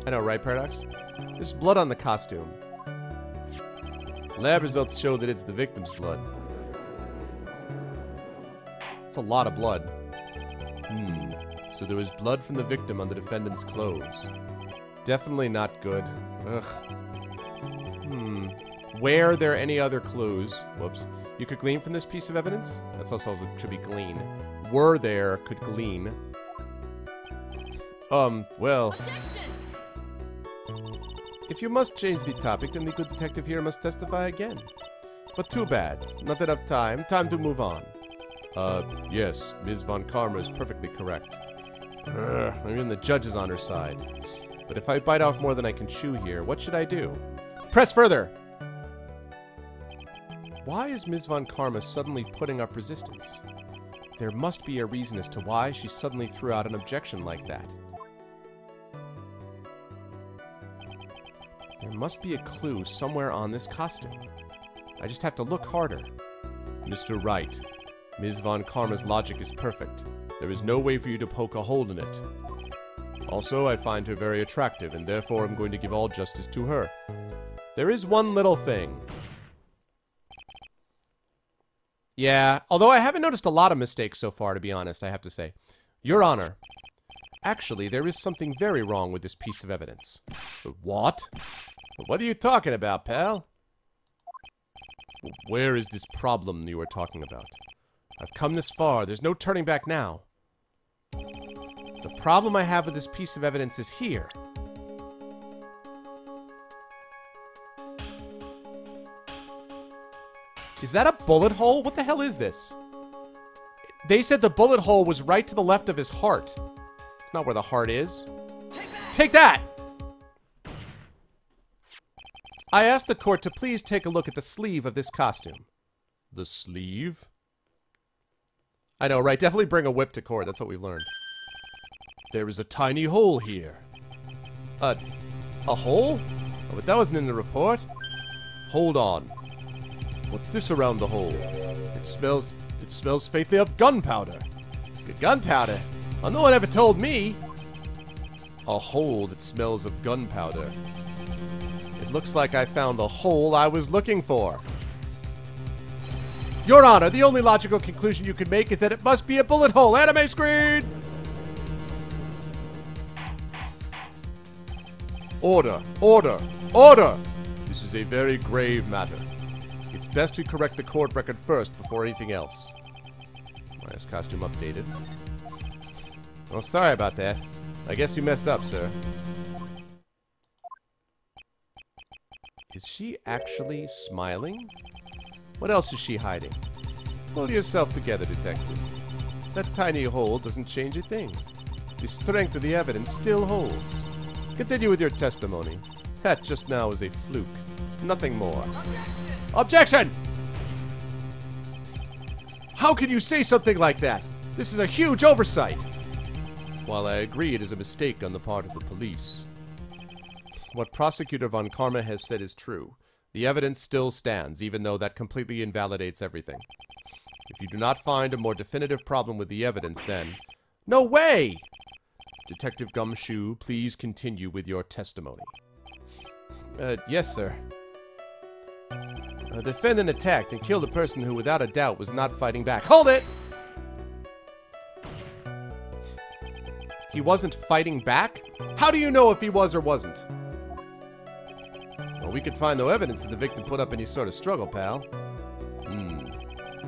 I know, right, Paradox? There's blood on the costume. Lab results show that it's the victim's blood. It's a lot of blood. So there was blood from the victim on the defendant's clothes. Definitely not good. Ugh. Were there any other clues? Whoops. You could glean from this piece of evidence? That's also should be glean. Were there could glean. Well... Objection! If you must change the topic, then the good detective here must testify again. But too bad. Not enough time. Time to move on. Yes. Ms. Von Karma is perfectly correct. Even the judge is on her side. But if I bite off more than I can chew here, what should I do? Press further! Why is Ms. Von Karma suddenly putting up resistance? There must be a reason as to why she suddenly threw out an objection like that. There must be a clue somewhere on this costume. I just have to look harder. Mr. Wright, Ms. Von Karma's logic is perfect. There is no way for you to poke a hole in it. Also, I find her very attractive, and therefore I'm going to give all justice to her. There is one little thing. Yeah, although I haven't noticed a lot of mistakes so far, to be honest, I have to say. Your Honor, actually, there is something very wrong with this piece of evidence. What? What are you talking about, pal? Where is this problem you are talking about? I've come this far. There's no turning back now. The problem I have with this piece of evidence is here. Is that a bullet hole? What the hell is this? They said the bullet hole was right to the left of his heart. It's not where the heart is. Take that! I asked the court to please take a look at the sleeve of this costume. The sleeve? I know, right? Definitely bring a whip to court. That's what we've learned. There is a tiny hole here. A hole? Oh, but that wasn't in the report. Hold on. What's this around the hole? It smells faintly of gunpowder. Gunpowder? Oh, no one ever told me. A hole that smells of gunpowder. It looks like I found the hole I was looking for. Your Honor, the only logical conclusion you can make is that it must be a bullet hole. Anime screen! Order! Order! Order! This is a very grave matter. It's best we correct the court record first before anything else. Minus costume updated. Well, sorry about that. I guess you messed up, sir. Is she actually smiling? What else is she hiding? Pull yourself together, detective. That tiny hole doesn't change a thing. The strength of the evidence still holds. Continue with your testimony. That just now was a fluke. Nothing more. Objection! How can you say something like that? This is a huge oversight! While I agree it is a mistake on the part of the police, what Prosecutor Von Karma has said is true. The evidence still stands, even though that completely invalidates everything. If you do not find a more definitive problem with the evidence, then... No way! Detective Gumshoe, please continue with your testimony. Yes, sir. The defendant attacked and killed a person who, without a doubt, was not fighting back. Hold it! He wasn't fighting back? How do you know if he was or wasn't? Well, we could find no evidence that the victim put up any sort of struggle, pal.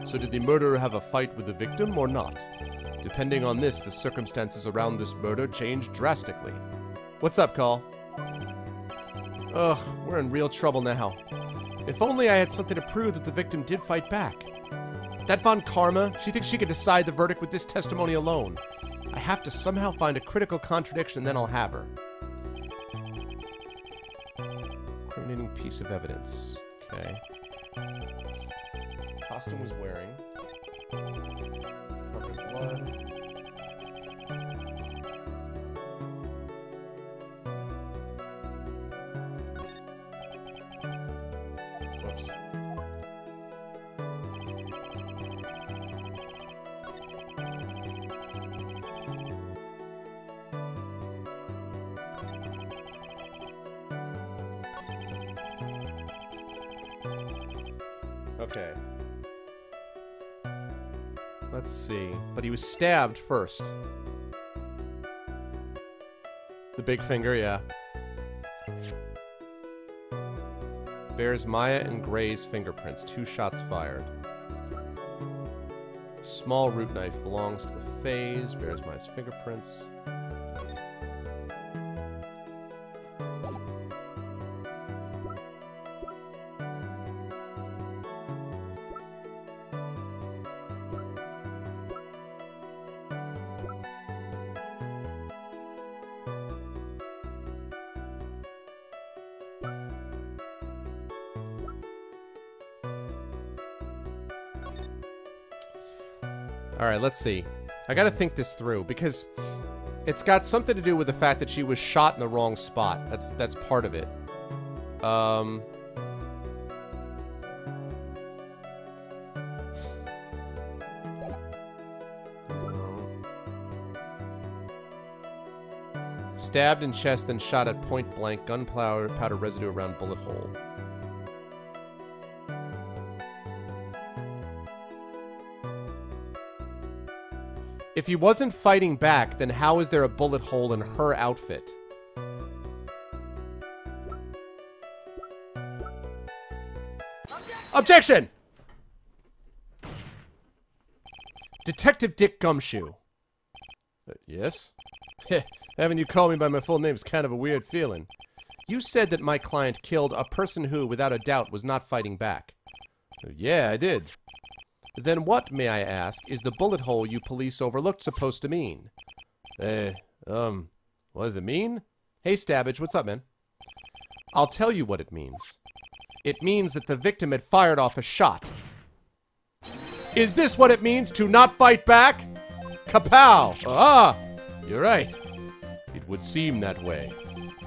So did the murderer have a fight with the victim or not? Depending on this, the circumstances around this murder change drastically. What's up, Call? Ugh, we're in real trouble now. If only I had something to prove that the victim did fight back. That Von Karma, she thinks she could decide the verdict with this testimony alone. I have to somehow find a critical contradiction, then I'll have her. Incriminating piece of evidence. Okay. Costume was wearing. Covered blood. Whoops. Okay. Let's see. But he was stabbed first. The big finger, yeah. Bears Maya and Gray's fingerprints. 2 shots fired. Small root knife belongs to the phase. Bears Maya's fingerprints. Alright, let's see. I gotta think this through, because it's got something to do with the fact that she was shot in the wrong spot. That's part of it. Stabbed in chest, then shot at point blank. Gunpowder residue around bullet hole. If he wasn't fighting back, then how is there a bullet hole in her outfit? Objection! Detective Dick Gumshoe. Yes? Having you call me by my full name is kind of a weird feeling. You said that my client killed a person who, without a doubt, was not fighting back. Yeah, I did. Then what, may I ask, is the bullet hole you police overlooked supposed to mean? What does it mean? Hey, Stabbage, what's up, man? I'll tell you what it means. It means that the victim had fired off a shot. Is this what it means to not fight back? Kapow! Ah! You're right. It would seem that way.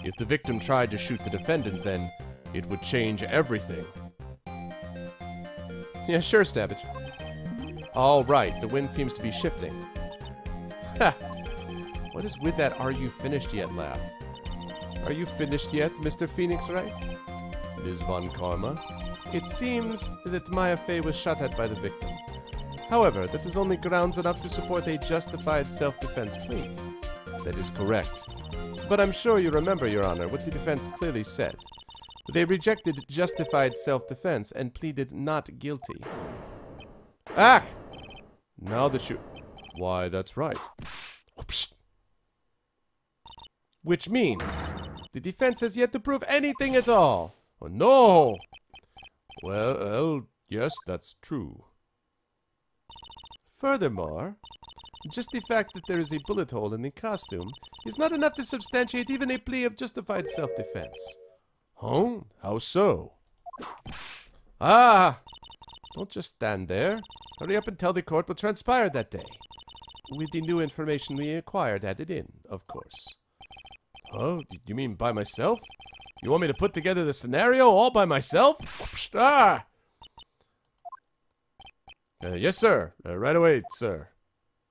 If the victim tried to shoot the defendant, then it would change everything. Yeah, sure, Stabbage. All right, the wind seems to be shifting. Ha! What is with that "are you finished yet" laugh? Are you finished yet, Mr. Phoenix Wright? Ms. Von Karma? It seems that Maya Fey was shot at by the victim. However, that is only grounds enough to support a justified self-defense plea. That is correct. But I'm sure you remember, Your Honor, what the defense clearly said. They rejected justified self-defense and pleaded not guilty. Ah! Now that you... Why, that's right. Which means the defense has yet to prove anything at all. Oh, no! Well, yes, that's true. Furthermore, just the fact that there is a bullet hole in the costume is not enough to substantiate even a plea of justified self-defense. Huh? How so? Ah! Don't just stand there. Hurry up and tell the court what transpired that day. With the new information we acquired added in, of course. Oh, you mean by myself? You want me to put together the scenario all by myself? Ah! Yes, sir. Right away, sir.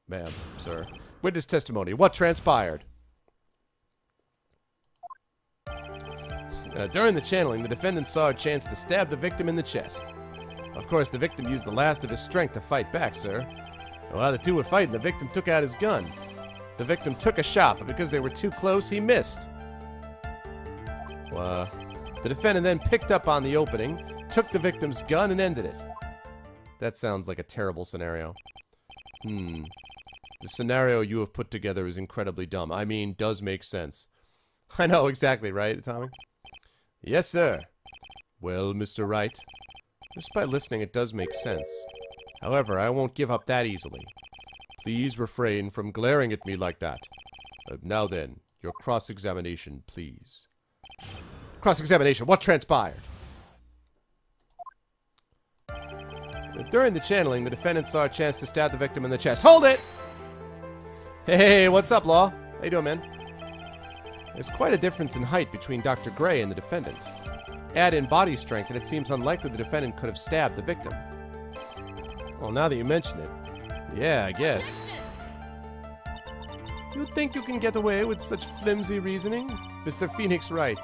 Ma'am, sir. Witness testimony. What transpired? During the channeling, the defendant saw a chance to stab the victim in the chest. Of course, the victim used the last of his strength to fight back, sir. While the two were fighting, the victim took out his gun. The victim took a shot, but because they were too close, he missed. The defendant then picked up on the opening, took the victim's gun, and ended it. That sounds like a terrible scenario. The scenario you have put together is incredibly dumb. I mean, does make sense. I know, exactly, right, Tommy? Yes, sir. Well, Mr. Wright, just by listening, it does make sense. However, I won't give up that easily. Please refrain from glaring at me like that. Now then, your cross-examination, please. Cross-examination, what transpired? During the channeling, the defendant saw a chance to stab the victim in the chest. Hold it! Hey, what's up, Law? How you doing, man? There's quite a difference in height between Dr. Gray and the defendant. Add in body strength, and it seems unlikely the defendant could have stabbed the victim. Well, now that you mention it, yeah, I guess. You think you can get away with such flimsy reasoning? Mr. Phoenix Wright.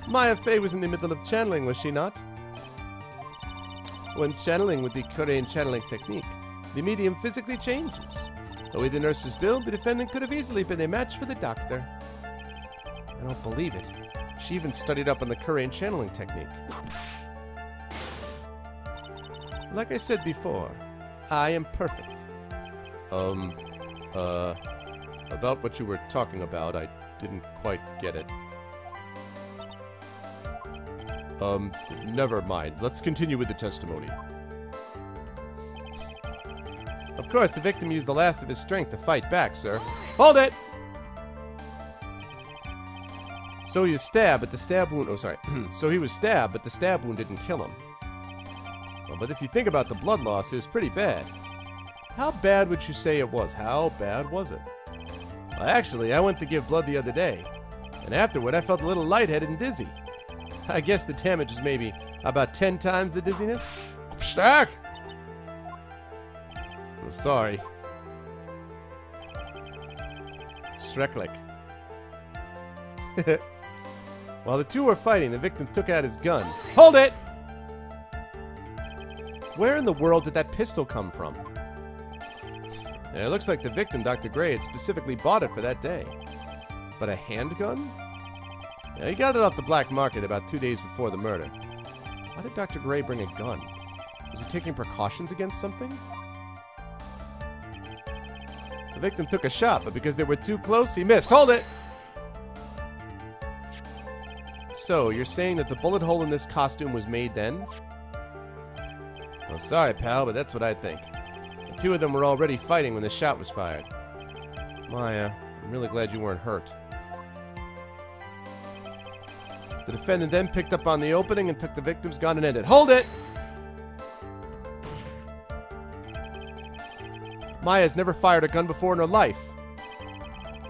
Maya Fey was in the middle of channeling, was she not? When channeling with the Korean channeling technique, the medium physically changes. The way the nurse is billed, the defendant could have easily been a match for the doctor. I don't believe it. She even studied up on the Korean channeling technique. Like I said before, I am perfect. About what you were talking about, I didn't quite get it. Never mind. Let's continue with the testimony. Of course, the victim used the last of his strength to fight back, sir. Hold it! So he was stabbed, but the stab wound... Oh, sorry. So he was stabbed, but the stab wound didn't kill him. Well, but if you think about the blood loss, it was pretty bad. How bad would you say it was? How bad was it? Well, actually, I went to give blood the other day, and afterward I felt a little lightheaded and dizzy. I guess the damage is maybe about 10 times the dizziness. Stack! I'm sorry. Schrecklich. While the two were fighting, the victim took out his gun. Hold it! Where in the world did that pistol come from? It looks like the victim, Dr. Gray, had specifically bought it for that day. But a handgun? Yeah, he got it off the black market about 2 days before the murder. Why did Dr. Gray bring a gun? Was he taking precautions against something? The victim took a shot, but because they were too close, he missed. Hold it! So, you're saying that the bullet hole in this costume was made then? Oh, sorry, pal, but that's what I think. The two of them were already fighting when the shot was fired. Maya, I'm really glad you weren't hurt. The defendant then picked up on the opening and took the victim's gun and ended. Hold it! Maya's never fired a gun before in her life.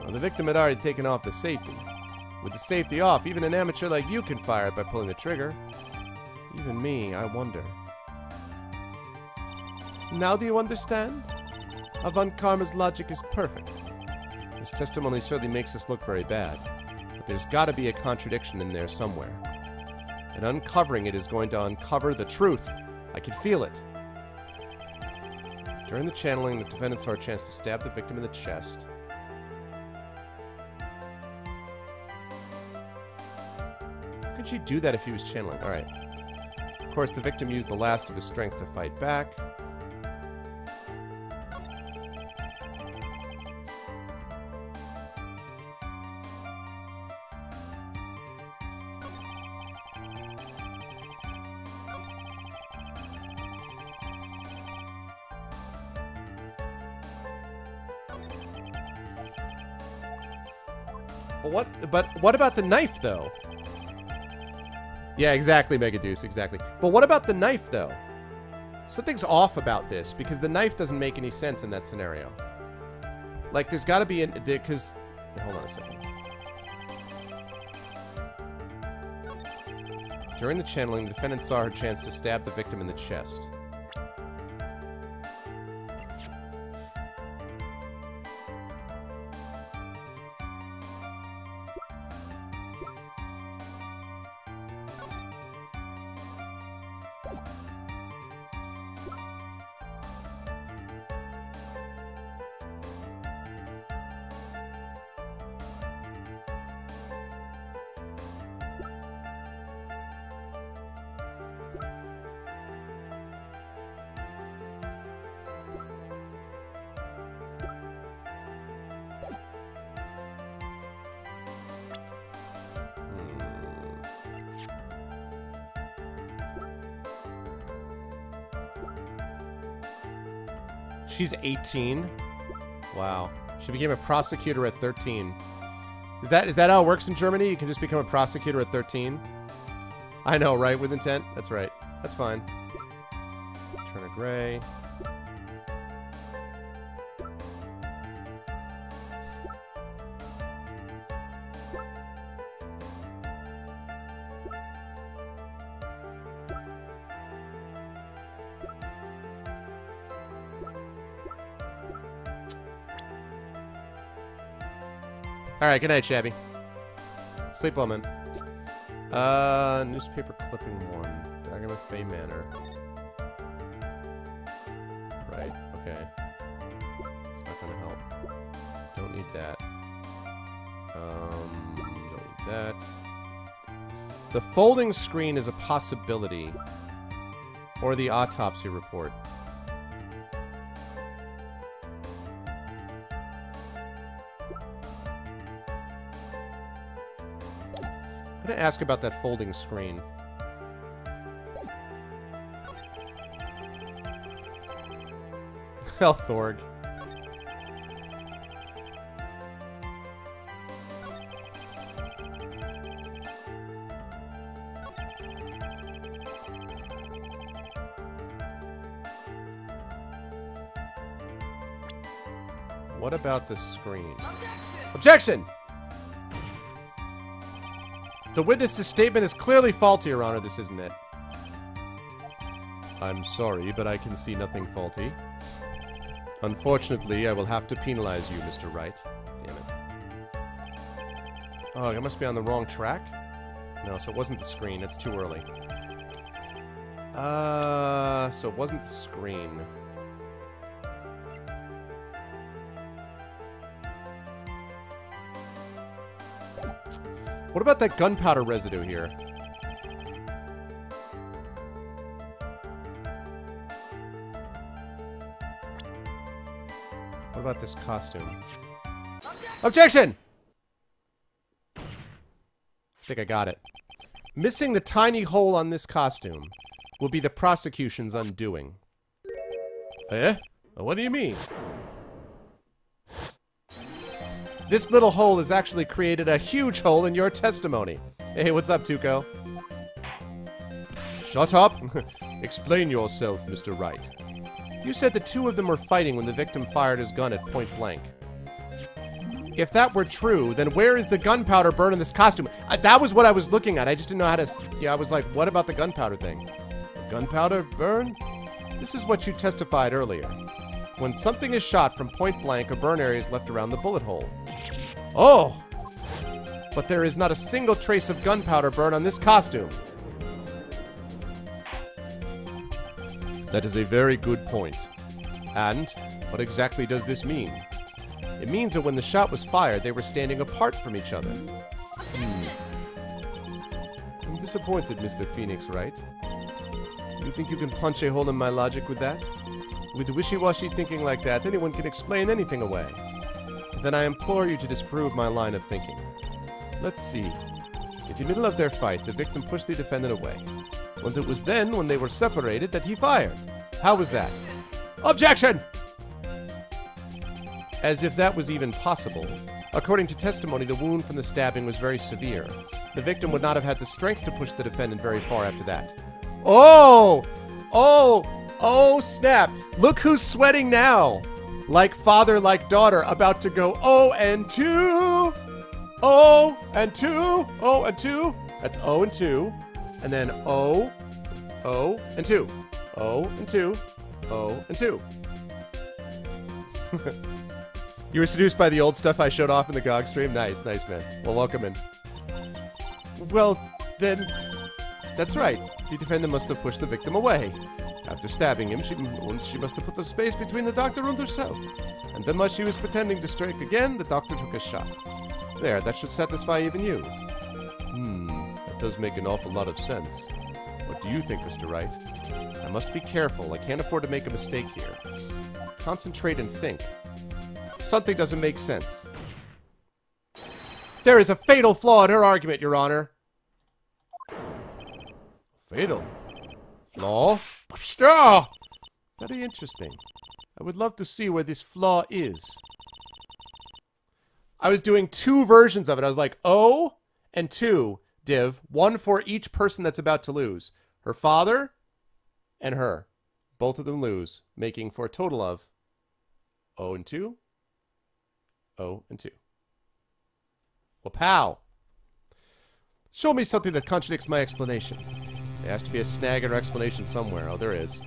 Well, the victim had already taken off the safety. With the safety off, even an amateur like you can fire it by pulling the trigger. Even me, I wonder. Now do you understand? Avant Karma's logic is perfect. His testimony certainly makes us look very bad. But there's gotta be a contradiction in there somewhere. And uncovering it is going to uncover the truth. I can feel it. During the channeling, the defendant saw a chance to stab the victim in the chest. How could she do that if he was channeling? Alright. Of course, the victim used the last of his strength to fight back. But what about the knife, though? Yeah, exactly, Megaduce, exactly. But what about the knife, though? Something's off about this, because the knife doesn't make any sense in that scenario. Like, there's got to be an... Because... Hold on a second. During the channeling, the defendant saw her chance to stab the victim in the chest. She's 18. Wow. She became a prosecutor at 13. Is that how it works in Germany? You can just become a prosecutor at 13? I know, right? With intent? That's right. That's fine. Turner Gray. Alright, good night, Shabby. Sleep well, man. Newspaper clipping 1. Diagram of Fey Manor. Right, okay. It's not gonna help. Don't need that. Don't need that. The folding screen is a possibility. Or the autopsy report. I'm gonna ask about that folding screen. Hell, Thorg. What about the screen? Objection! The witness's statement is clearly faulty, Your Honor. This isn't it. I'm sorry, but I can see nothing faulty. Unfortunately, I will have to penalize you, Mr. Wright. Damn it. Oh, I must be on the wrong track? No, so it wasn't the screen. It's too early. So it wasn't the screen. What about that gunpowder residue here? What about this costume? Objection! I think I got it. Missing the tiny hole on this costume will be the prosecution's undoing. Eh? What do you mean? This little hole has actually created a huge hole in your testimony. Hey, what's up, Tuco? Shut up! Explain yourself, Mr. Wright. You said the two of them were fighting when the victim fired his gun at point blank. If that were true, then where is the gunpowder burn in this costume? That was what I was looking at. I just didn't know how to... Yeah, I was like, what about the gunpowder thing? Gunpowder burn? This is what you testified earlier. When something is shot from point blank, a burn area is left around the bullet hole. Oh! But there is not a single trace of gunpowder burn on this costume. That is a very good point. And what exactly does this mean? It means that when the shot was fired, they were standing apart from each other. I'm disappointed, Mr. Phoenix, Wright. You think you can punch a hole in my logic with that? With wishy-washy thinking like that, anyone can explain anything away. Then I implore you to disprove my line of thinking. Let's see. In the middle of their fight, the victim pushed the defendant away. And it was then, when they were separated, that he fired. How was that? Objection! As if that was even possible. According to testimony, the wound from the stabbing was very severe. The victim would not have had the strength to push the defendant very far after that. Oh! Oh! Oh, snap! Look who's sweating now! Like father, like daughter, about to go 0 and 2! 0 and 2! 0 and 2! That's 0 and 2. And then 0, 0 and 2. 0 and 2. 0 and 2. You were seduced by the old stuff I showed off in the GOG stream? Nice, nice, man. Well, welcome in. Well, then... That's right. The defendant must have pushed the victim away. After stabbing him, she must have put the space between the doctor and herself. And then while she was pretending to strike again, the doctor took a shot. There, that should satisfy even you. That does make an awful lot of sense. What do you think, Mr. Wright? I must be careful. I can't afford to make a mistake here. Concentrate and think. Something doesn't make sense. There is a fatal flaw in her argument, Your Honor. Fatal? Flaw? Oh, very interesting. I would love to see where this flaw is. I was doing two versions of it. I was like, 0 and 2, div. One for each person that's about to lose. Her father and her. Both of them lose, making for a total of 0 and 2. 0 and 2. Well, pow. Show me something that contradicts my explanation. There has to be a snag in her explanation somewhere. Oh, there is.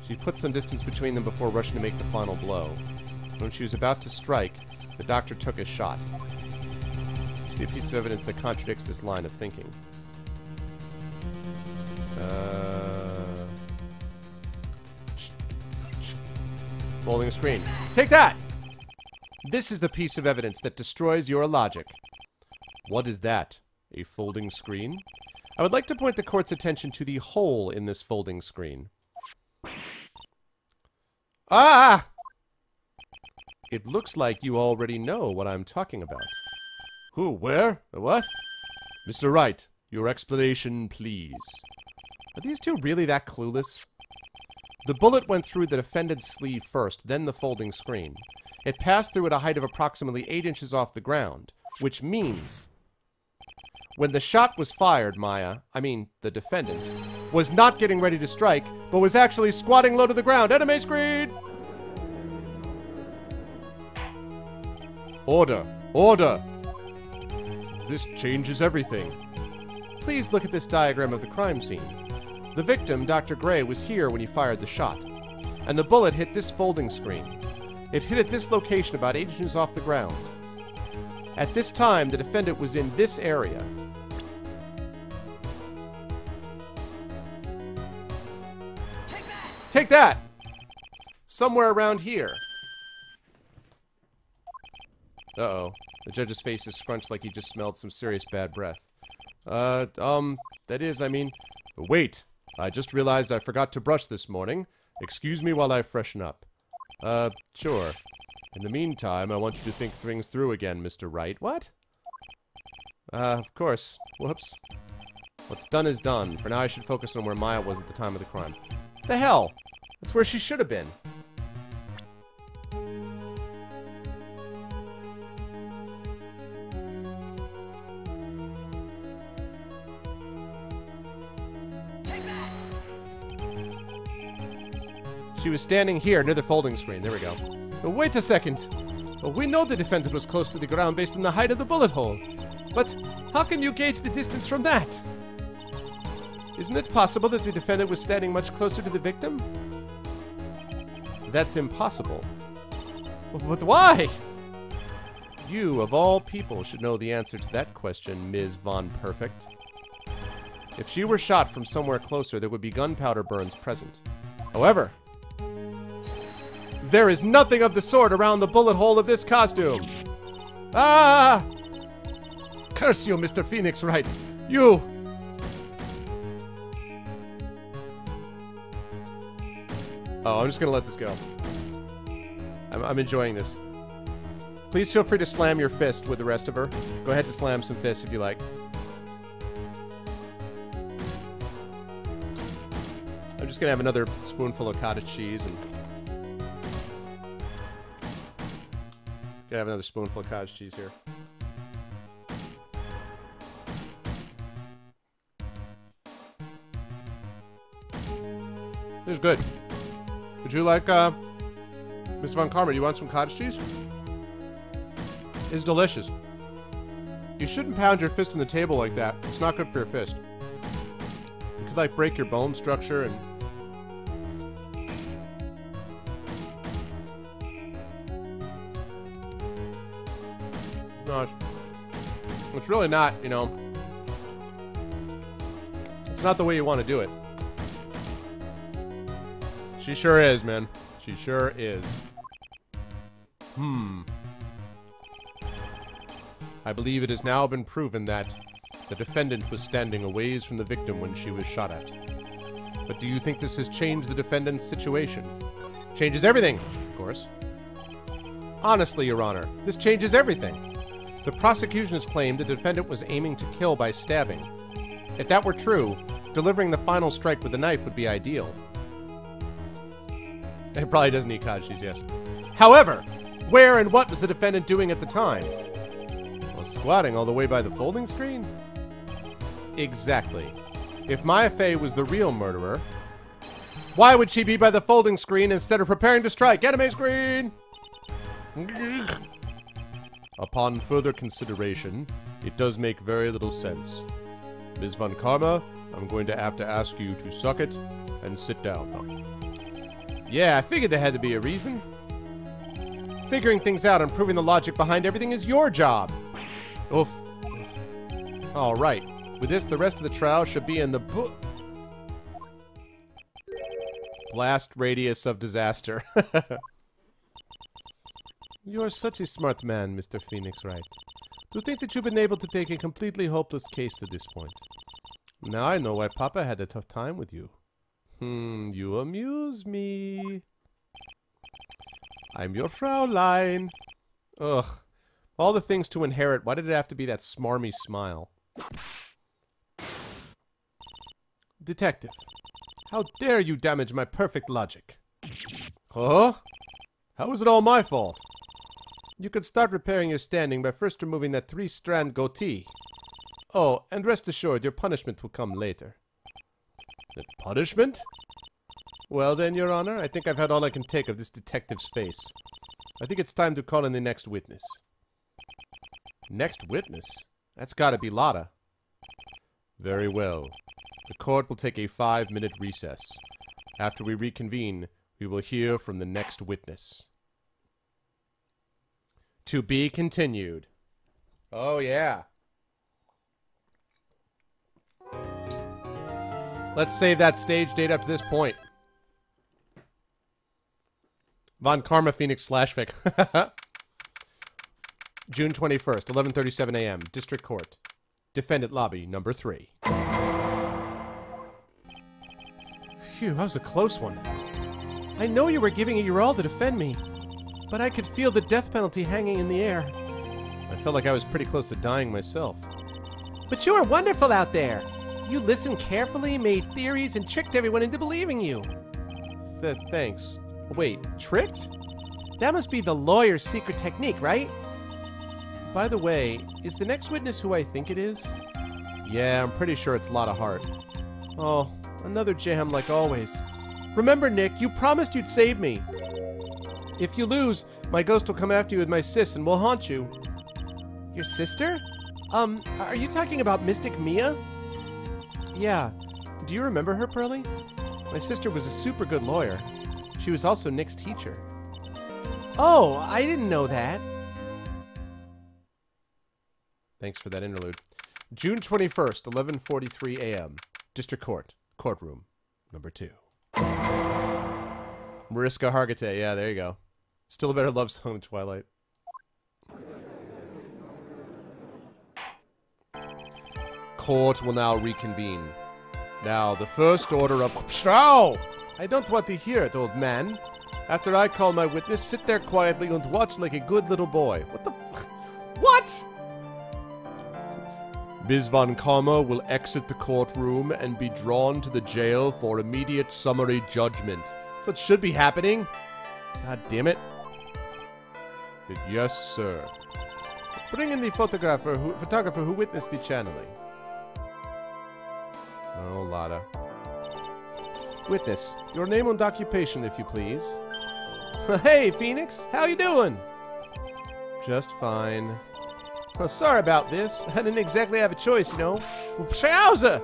She put some distance between them before rushing to make the final blow. When she was about to strike, the doctor took his shot. There must be a piece of evidence that contradicts this line of thinking. Folding a screen. Take that! This is the piece of evidence that destroys your logic. What is that? A folding screen? I would like to point the court's attention to the hole in this folding screen. Ah! It looks like you already know what I'm talking about. Who? Where? What? Mr. Wright, your explanation, please. Are these two really that clueless? The bullet went through the defendant's sleeve first, then the folding screen. It passed through at a height of approximately 8 inches off the ground, which means... when the shot was fired, Maya, the defendant, was not getting ready to strike, but was actually squatting low to the ground. Anime screen! Order! Order! This changes everything. Please look at this diagram of the crime scene. The victim, Dr. Gray, was here when he fired the shot, and the bullet hit this folding screen. It hit at this location about 8 inches off the ground. At this time, the defendant was in this area. Take that! Somewhere around here. Uh-oh. The judge's face is scrunched like he just smelled some serious bad breath. That is, I mean... Wait! I just realized I forgot to brush this morning. Excuse me while I freshen up. Sure. In the meantime, I want you to think things through again, Mr. Wright. What? Of course. Whoops. What's done is done. For now, I should focus on where Maya was at the time of the crime. The hell? That's where she should have been. She was standing here near the folding screen. There we go. But wait a second. Well, we know the defendant was close to the ground based on the height of the bullet hole. But how can you gauge the distance from that? Isn't it possible that the defendant was standing much closer to the victim? That's impossible. But why? You, of all people, should know the answer to that question, Ms. Von Perfect. If she were shot from somewhere closer, there would be gunpowder burns present. However, there is nothing of the sort around the bullet hole of this costume. Ah! Curse you, Mr. Phoenix Wright. You! Oh, I'm just gonna let this go. I'm enjoying this. Please feel free to slam your fist with the rest of her. Go ahead to slam some fists if you like. I'm just gonna have another spoonful of cottage cheese and... Gotta have another spoonful of cottage cheese here. This is good. Would you like, Miss Von Karma, do you want some cottage cheese? It's delicious. You shouldn't pound your fist on the table like that. It's not good for your fist. You could, like, break your bone structure and... No, it's really not, you know... It's not the way you want to do it. She sure is, man. She sure is. I believe it has now been proven that the defendant was standing a ways from the victim when she was shot at. But do you think this has changed the defendant's situation? Changes everything, of course. Honestly, Your Honor, this changes everything. The prosecution has claimed the defendant was aiming to kill by stabbing. If that were true, delivering the final strike with a knife would be ideal. It probably doesn't eat cottage cheese, yes. However, where and what was the defendant doing at the time? Well, squatting all the way by the folding screen? Exactly. If Maya Fey was the real murderer, why would she be by the folding screen instead of preparing to strike? Anime screen! Upon further consideration, it does make very little sense. Ms. Von Karma, I'm going to have to ask you to suck it and sit down. Yeah, I figured there had to be a reason. Figuring things out and proving the logic behind everything is your job. Oof. Alright. With this, the rest of the trial should be in the book. Blast radius of disaster. You're such a smart man, Mr. Phoenix Wright. To think that you've been able to take a completely hopeless case to this point. Now I know why Papa had a tough time with you. You amuse me. I'm your Fraulein. Ugh. All the things to inherit, why did it have to be that smarmy smile? Detective, how dare you damage my perfect logic? Huh? How is it all my fault? You could start repairing your standing by first removing that 3-strand goatee. Oh, and rest assured, your punishment will come later. Punishment? Well then, Your Honor, I think I've had all I can take of this detective's face. I think it's time to call in the next witness. Next witness? That's gotta be Lotta. Very well. The court will take a 5-minute recess. After we reconvene, we will hear from the next witness. To be continued. Oh, yeah. Let's save that stage date up to this point. Von Karma Phoenix /Fic. June 21st, 11:37 a.m. District Court. Defendant Lobby, number 3. Phew, that was a close one. I know you were giving it your all to defend me, but I could feel the death penalty hanging in the air. I felt like I was pretty close to dying myself. But you were wonderful out there. You listened carefully, made theories, and tricked everyone into believing you. Thanks. Wait, tricked? That must be the lawyer's secret technique, right? By the way, is the next witness who I think it is? Yeah, I'm pretty sure it's Lotta Hart. Oh, another jam like always. Remember, Nick, you promised you'd save me. If you lose, my ghost will come after you with my sis and will haunt you. Your sister? Are you talking about Mystic Mia? Yeah. Do you remember her, Pearly? My sister was a super good lawyer. She was also Nick's teacher. Oh, I didn't know that. Thanks for that interlude. June 21st, 11:43 a.m. District Court. Courtroom. Number 2. Mariska Hargitay. Yeah, there you go. Still a better love song than Twilight. Court will now reconvene. Now, the first order of... Ow! I don't want to hear it, old man. After I call my witness, sit there quietly and watch like a good little boy. What the f... What?! Ms. Von Karma will exit the courtroom and be drawn to the jail for immediate summary judgment. That's what should be happening. God damn it. Yes, sir. Bring in the photographer who witnessed the channeling. Oh, Lotta. Witness, your name and occupation, if you please. Hey, Phoenix, how you doing? Just fine. Well, sorry about this. I didn't exactly have a choice, you know. Schauser!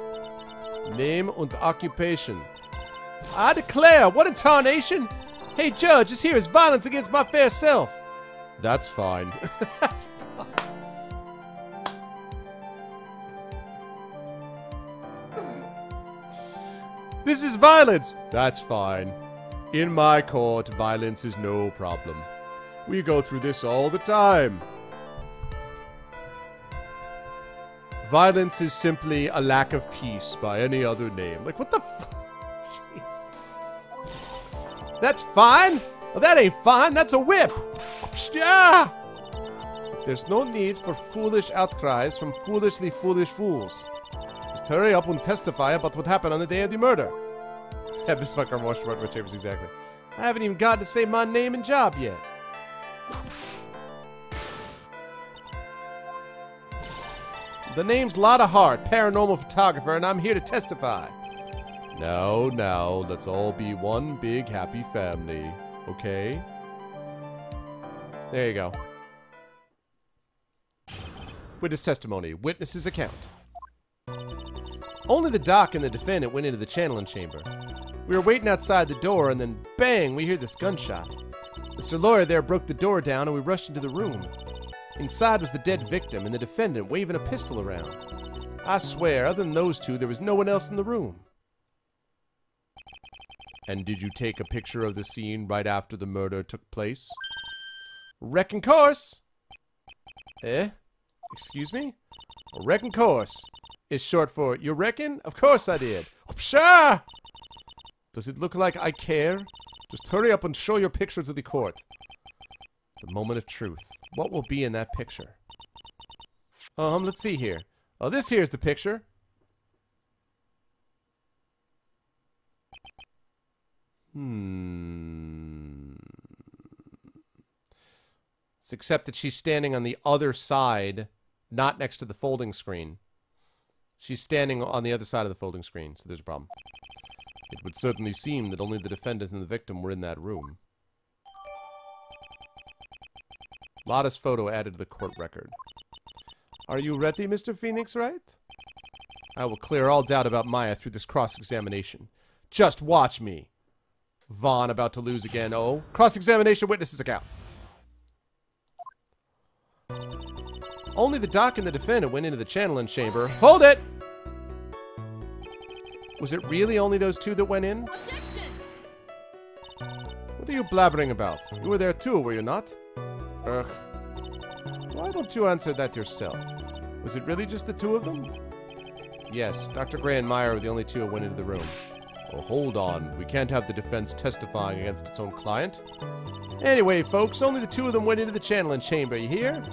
Name and occupation. I declare, what a tarnation! Hey, Judge, this here is violence against my fair self. That's fine. That's fine. This is violence. That's fine. In my court, violence is no problem. We go through this all the time. Violence is simply a lack of peace by any other name. Like, what the f... Jeez. That's fine? Well, that ain't fine. That's a whip. Yeah! There's no need for foolish outcries from foolishly foolish fools. Just hurry up and testify about what happened on the day of the murder. Yeah, Miss Fucker washed my chambers, exactly. I haven't even gotten to say my name and job yet. The name's Lotta Hart, paranormal photographer, and I'm here to testify. Now, let's all be one big happy family, okay? There you go. Witness testimony. Witness's account. Only the doc and the defendant went into the channeling chamber. We were waiting outside the door, and then bang, we hear this gunshot. Mr. Lawyer there broke the door down, and we rushed into the room. Inside was the dead victim and the defendant waving a pistol around. I swear, other than those two, there was no one else in the room. And did you take a picture of the scene right after the murder took place? Reckon course. Eh? Excuse me? Reckon course is short for, you reckon? Of course I did. Sure! Does it look like I care? Just hurry up and show your picture to the court. The moment of truth. What will be in that picture? Let's see here. Oh, this here's the picture. Except that she's standing on the other side, not next to the folding screen. She's standing on the other side of the folding screen, so there's a problem. It would certainly seem that only the defendant and the victim were in that room. Lotta's photo added to the court record. Are you ready, Mr. Phoenix Wright? I will clear all doubt about Maya through this cross-examination. Just watch me. Vaughn about to lose again. Oh, cross-examination witnesses account. Only the doc and the defendant went into the channeling chamber. Hold it! Was it really only those two that went in? Objection! What are you blabbering about? You were there too, were you not? Ugh. Why don't you answer that yourself? Was it really just the two of them? Yes, Dr. Gray and Meyer were the only two who went into the room. Oh, hold on. We can't have the defense testifying against its own client. Anyway, folks, only the two of them went into the channeling chamber, you hear?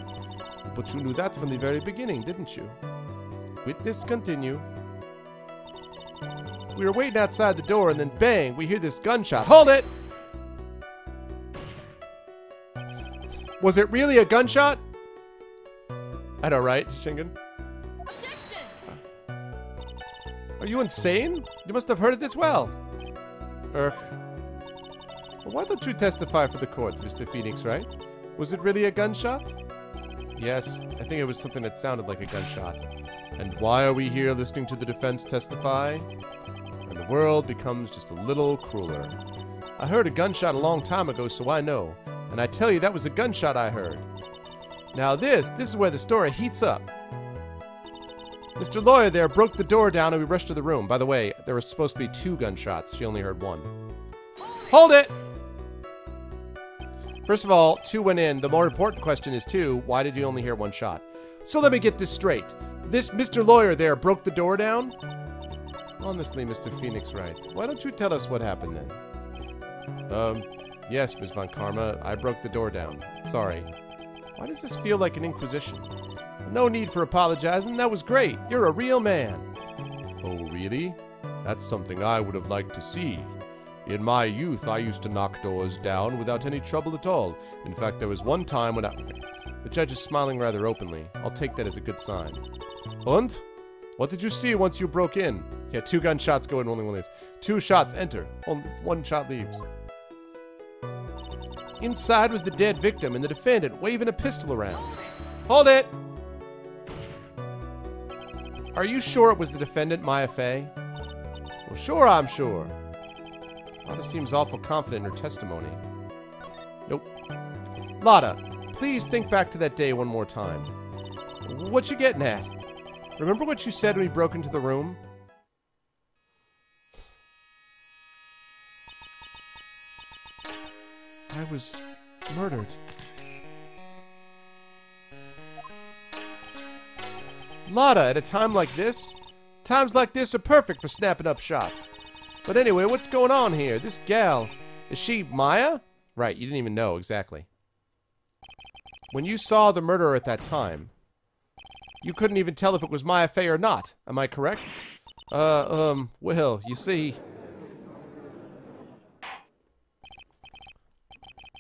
But you knew that from the very beginning, didn't you? Witness continue. We were waiting outside the door, and then bang, we hear this gunshot. Hold it! Was it really a gunshot? I know, right, Shingen? Objection! Are you insane? You must have heard it as well. Well, why don't you testify for the court, Mr. Phoenix, Wright? Was it really a gunshot? Yes, I think it was something that sounded like a gunshot. And why are we here listening to the defense testify? And the world becomes just a little crueler. I heard a gunshot a long time ago, so I know. And I tell you, that was a gunshot I heard. Now this is where the story heats up. Mr. Lawyer there broke the door down and we rushed to the room. By the way, there were supposed to be 2 gunshots. She only heard 1. Hold it! First of all, 2 went in. The more important question is 2, why did you only hear 1 shot? So let me get this straight. This Mr. Lawyer there broke the door down? Honestly, Mr. Phoenix Wright, why don't you tell us what happened then? Yes, Ms. Von Karma, I broke the door down. Sorry. Why does this feel like an inquisition? No need for apologizing, that was great. You're a real man. Oh, really? That's something I would have liked to see. In my youth, I used to knock doors down without any trouble at all. In fact, there was one time when The judge is smiling rather openly. I'll take that as a good sign. Und? What did you see once you broke in? Yeah, 2 gunshots go in, only 1 leaves. 2 shots enter, only 1 shot leaves. Inside was the dead victim and the defendant waving a pistol around. Hold it! Are you sure it was the defendant, Maya Fey? Well, sure I'm sure. Lotta seems awful confident in her testimony. Nope. Lotta, please think back to that day one more time. What you getting at? Remember what you said when we broke into the room? I was murdered. Lotta, at a time like this? Times like this are perfect for snapping up shots. But anyway, what's going on here? This gal, is she Maya? Right, you didn't even know, exactly. When you saw the murderer at that time, you couldn't even tell if it was Maya Fey or not. Am I correct? Well, you see...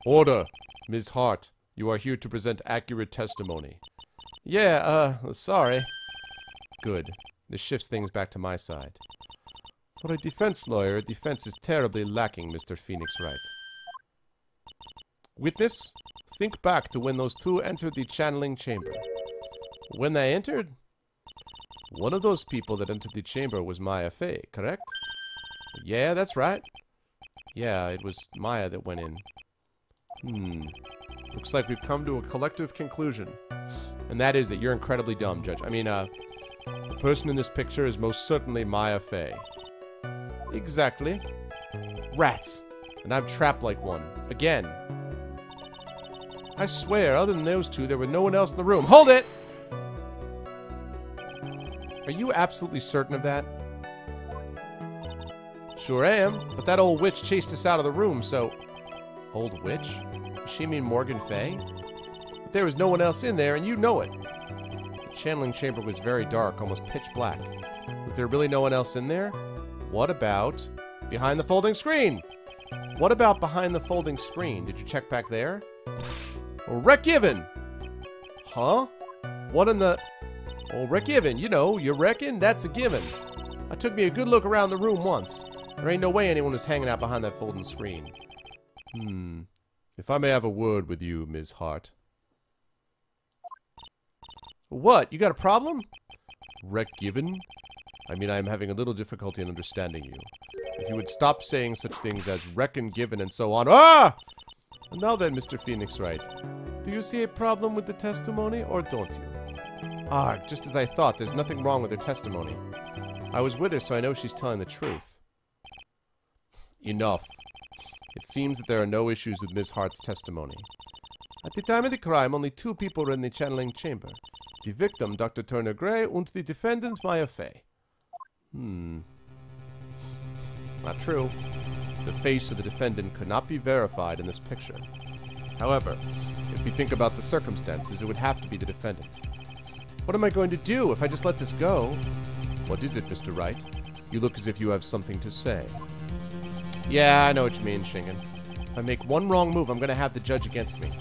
Order. Ms. Hart, you are here to present accurate testimony. Yeah, sorry. Good. This shifts things back to my side. For a defense lawyer, defense is terribly lacking, Mr. Phoenix Wright. Witness, think back to when those 2 entered the channeling chamber. When they entered, one of those people that entered the chamber was Maya Fey, correct? Yeah, that's right. Yeah, it was Maya that went in. Looks like we've come to a collective conclusion. And that is that you're incredibly dumb, Judge. I mean, the person in this picture is most certainly Maya Fey. Exactly. Rats. And I'm trapped like one. Again. I swear, other than those 2, there was no one else in the room. Hold it! Are you absolutely certain of that? Sure am, but that old witch chased us out of the room, so... Old witch? Does she mean Morgan Fey? But there was no one else in there, and you know it. The channeling chamber was very dark, almost pitch black. Was there really no one else in there? What about behind the folding screen? What about behind the folding screen? Did you check back there? Well, Reckgiven! Huh? What in the... Well, Reckgiven, you know, you reckon? That's a given. I took me a good look around the room once. There ain't no way anyone was hanging out behind that folding screen. If I may have a word with you, Ms. Hart. What? You got a problem? Wreck given? I mean, I am having a little difficulty in understanding you. If you would stop saying such things as reckon given and so on. Ah! And now then, Mr. Phoenix Wright. Do you see a problem with the testimony, or don't you? Ah, just as I thought, there's nothing wrong with her testimony. I was with her, so I know she's telling the truth. Enough. It seems that there are no issues with Ms. Hart's testimony. At the time of the crime, only 2 people were in the channeling chamber. The victim, Dr. Turner Gray, and the defendant, Maya Fey. Not true. The face of the defendant could not be verified in this picture. However, if we think about the circumstances, it would have to be the defendant. What am I going to do if I just let this go? What is it, Mr. Wright? You look as if you have something to say. Yeah, I know what you mean, Shingen. If I make one wrong move, I'm going to have the judge against me.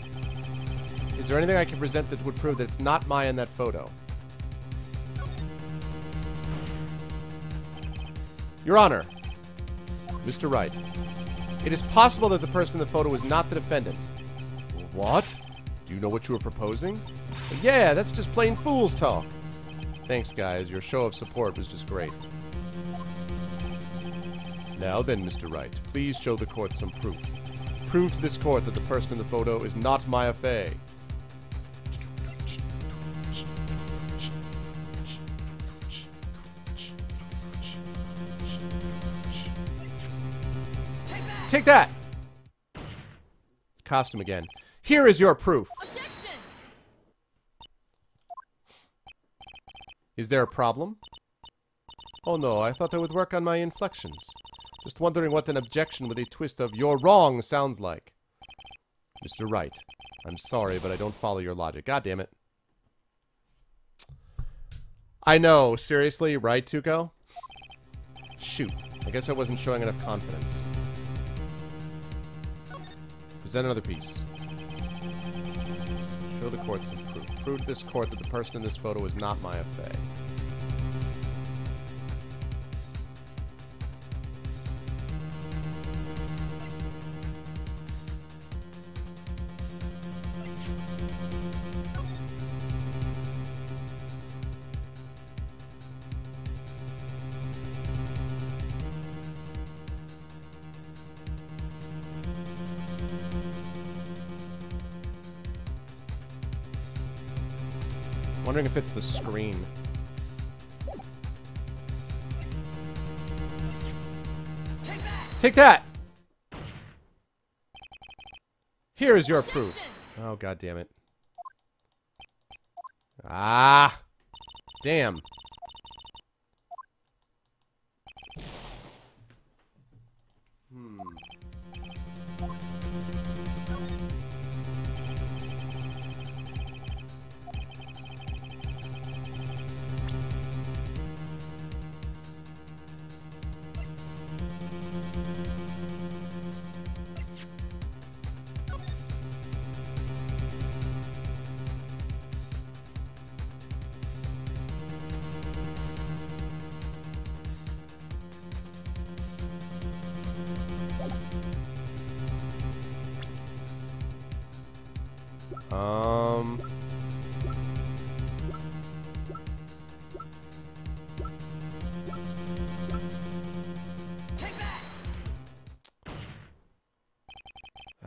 Is there anything I can present that would prove that it's not Maya in that photo? Your Honor, Mr. Wright, it is possible that the person in the photo is not the defendant. What? Do you know what you were proposing? Yeah, that's just plain fool's talk. Thanks, guys. Your show of support was just great. Now then, Mr. Wright, please show the court some proof. Prove to this court that the person in the photo is not Maya Fey. Take that! Costume again. Here is your proof. Objection! Is there a problem? Oh no, I thought that would work on my inflections. Just wondering what an objection with a twist of "you're wrong" sounds like. Mr. Wright, I'm sorry, but I don't follow your logic. God damn it. I know. Seriously, right, Tuco? Shoot. I guess I wasn't showing enough confidence. Present another piece. Show the court some proof. Prove to this court that the person in this photo is not Maya Fey. Wondering if it's the screen. Take that! Here is your proof. Oh, god damn it. Ah! Damn.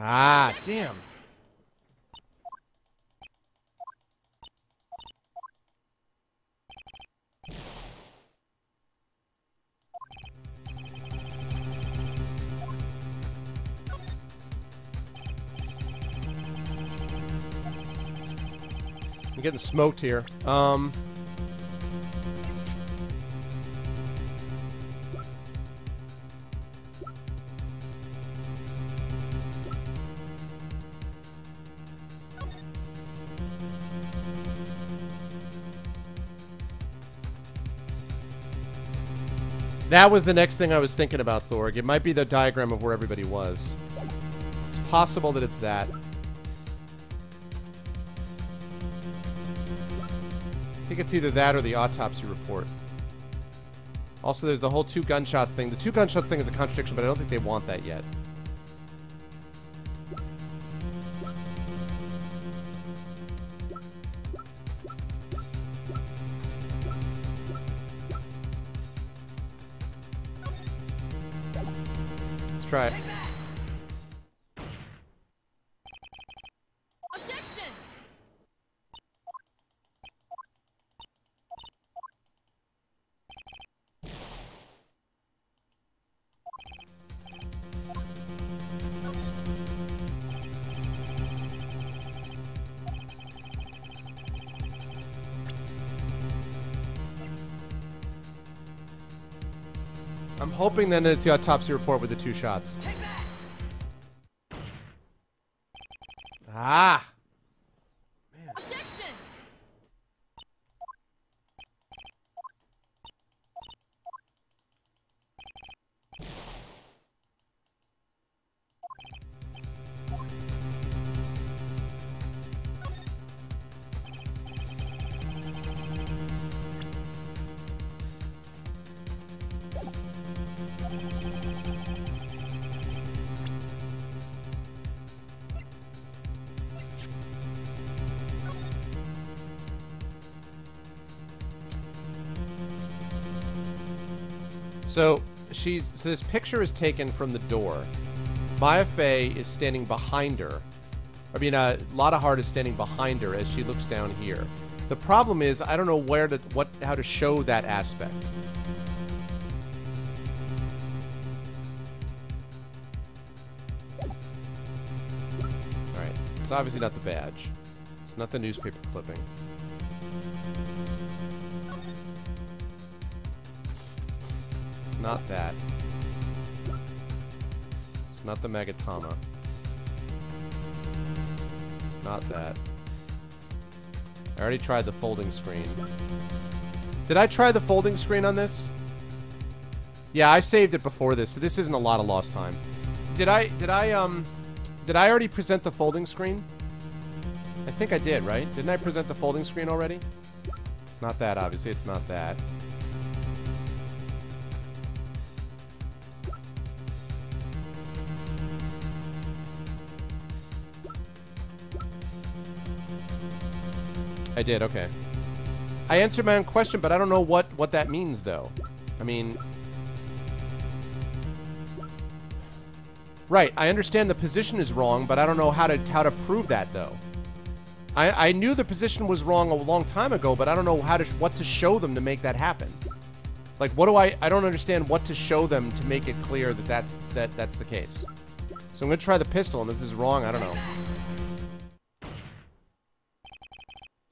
Ah, damn. I'm getting smoked here. That was the next thing I was thinking about, Thorg. It might be the diagram of where everybody was. It's possible that it's that. I think it's either that or the autopsy report. Also, there's the whole 2 gunshots thing. The 2 gunshots thing is a contradiction, but I don't think they want that yet. try it. Objection! I'm hoping then it's the autopsy report with the 2 shots. Ah! Man. Objection! So this picture is taken from the door. Maya Fey is standing behind her. I mean, Lotta Hart is standing behind her as she looks down here. The problem is I don't know how to show that aspect. All right, it's obviously not the badge. It's not the newspaper clipping. Not that. It's not the Megatama. It's not that. I already tried the folding screen. Did I try the folding screen on this? Yeah, I saved it before this, so this isn't a lot of lost time. Did I already present the folding screen? I think I did, right? Didn't I present the folding screen already? It's not that, obviously. It's not that. I did, okay. I answered my own question, but I don't know what that means, though. I mean... Right, I understand the position is wrong, but I don't know how to prove that, though. I knew the position was wrong a long time ago, but I don't know what to show them to make that happen. Like, what do I don't understand what to show them to make it clear that that's the case. So I'm gonna try the pistol, and if this is wrong, I don't know.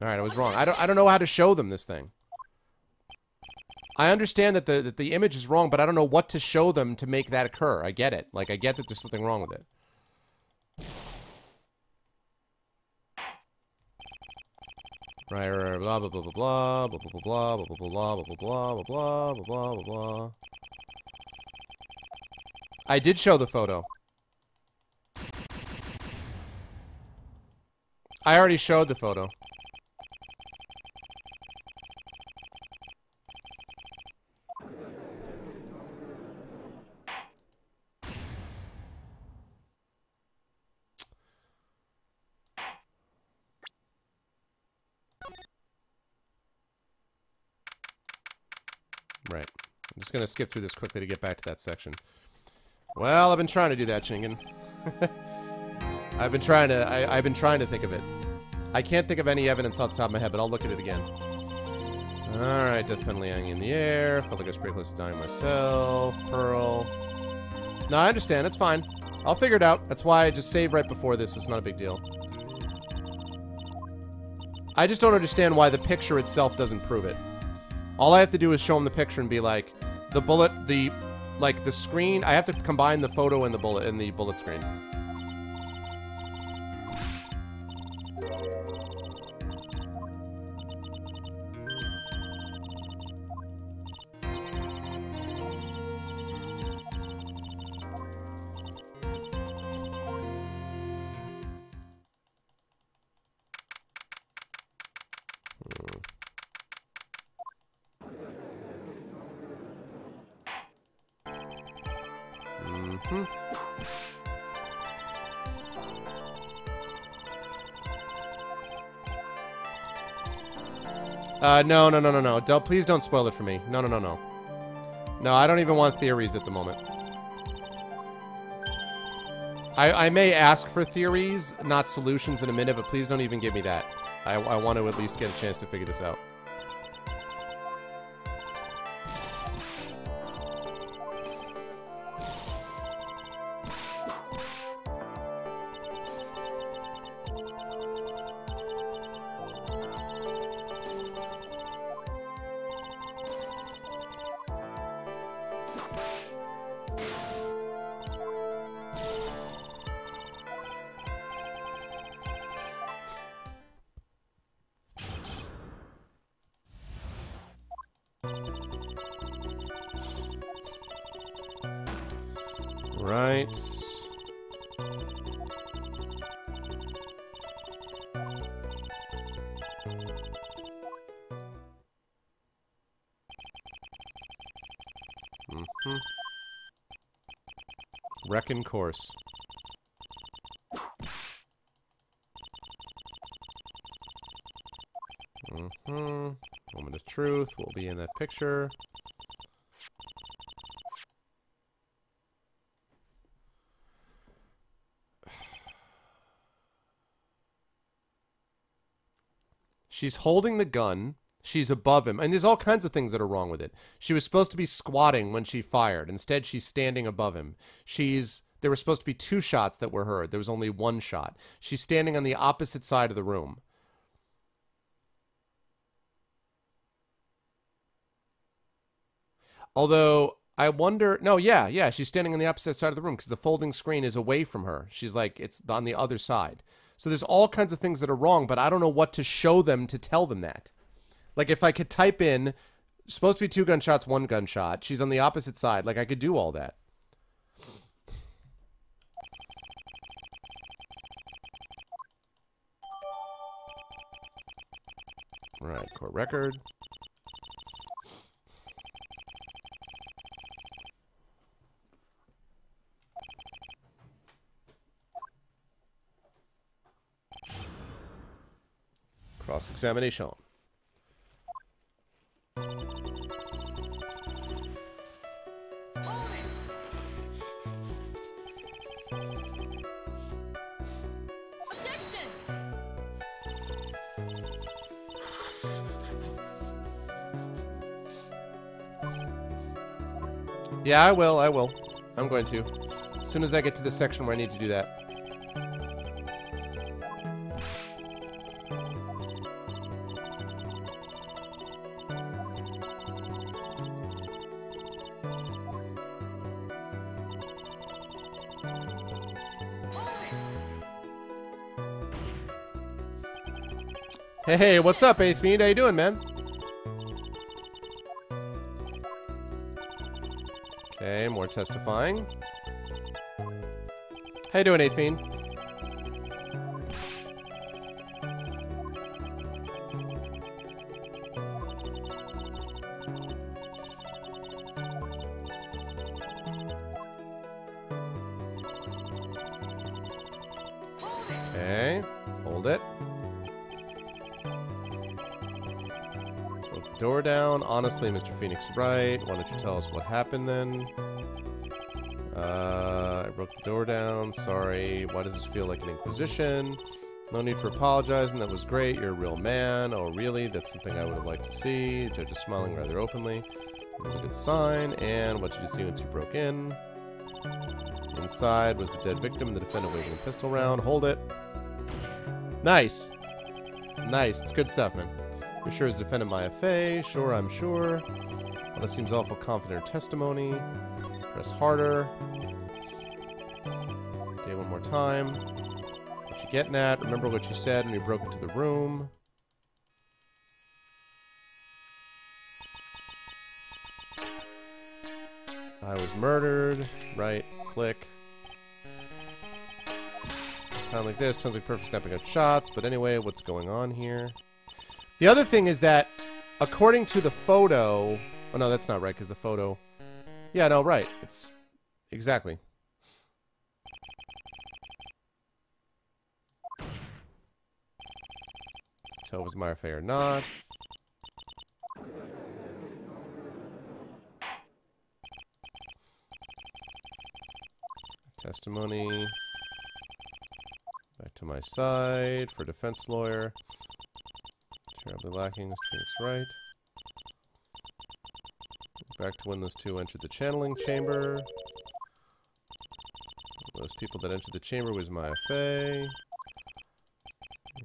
Alright, I was wrong. I don't know how to show them this thing. I understand that the image is wrong, but I don't know what to show them to make that occur. I get it. Like, I get that there's something wrong with it. Right, blah, blah, blah, blah, blah, blah, blah, blah, blah, blah, blah, blah, blah, blah, blah, blah, blah, blah. I did show the photo. I already showed the photo. Right. I'm just going to skip through this quickly to get back to that section. Well, I've been trying to do that, Shingen. I've been trying to think of it. I can't think of any evidence off the top of my head, but I'll look at it again. Alright, death penalty hanging in the air. Felt like I was pretty close to dying myself. Pearl. No, I understand. It's fine. I'll figure it out. That's why I just saved right before this. It's not a big deal. I just don't understand why the picture itself doesn't prove it. All I have to do is show them the picture and be like, the bullet, the screen, I have to combine the photo and the bullet screen. No. Please don't spoil it for me. No. No, I don't even want theories at the moment. I may ask for theories, not solutions in a minute, but please don't even give me that. I want to at least get a chance to figure this out. Right. Mm-hmm. Reckon course. Mm-hmm. Moment of truth will be in that picture. She's holding the gun. She's above him. And there's all kinds of things that are wrong with it. She was supposed to be squatting when she fired. Instead, she's standing above him. There were supposed to be 2 shots that were heard. There was only 1 shot. She's standing on the opposite side of the room. Although, I wonder... No, yeah. She's standing on the opposite side of the room because the folding screen is away from her. She's like, it's on the other side. So there's all kinds of things that are wrong, but I don't know what to show them to tell them that. Like, if I could type in, supposed to be 2 gunshots, 1 gunshot. She's on the opposite side. Like, I could do all that. Right, court record. Cross-examination. Yeah, I will. I'm going to. As soon as I get to the section where I need to do that. Hey, what's up, 8th Fiend? How you doing, man? Okay, more testifying. How you doing, 8th Fiend? Okay, hold it. Broke the door down. Honestly, Mr. Phoenix Wright, why don't you tell us what happened then? I broke the door down. Sorry. Why does this feel like an inquisition? No need for apologizing. That was great. You're a real man. Oh, really? That's something I would have liked to see. The judge is smiling rather openly. It was a good sign. And what did you see once you broke in? Inside was the dead victim, the defendant waving a pistol around. Hold it. Nice. Nice. It's good stuff, man. You're sure it's defendant Maya Fey? Sure, I'm sure. Well, this seems awful confident testimony. Press harder. Okay, one more time. What you getting at? Remember what you said when you broke into the room. I was murdered. Right. Click. Time like this. Sounds like perfect snapping out shots. But anyway, what's going on here? The other thing is that, according to the photo... Oh, no, that's not right, because the photo... Yeah, no, right. It's... Exactly. So, was Maya Fey or not? Testimony. to my side for defense lawyer. Terribly lacking, Phoenix Wright. Back to when those two entered the channeling chamber. Those people that entered the chamber was Maya Fey.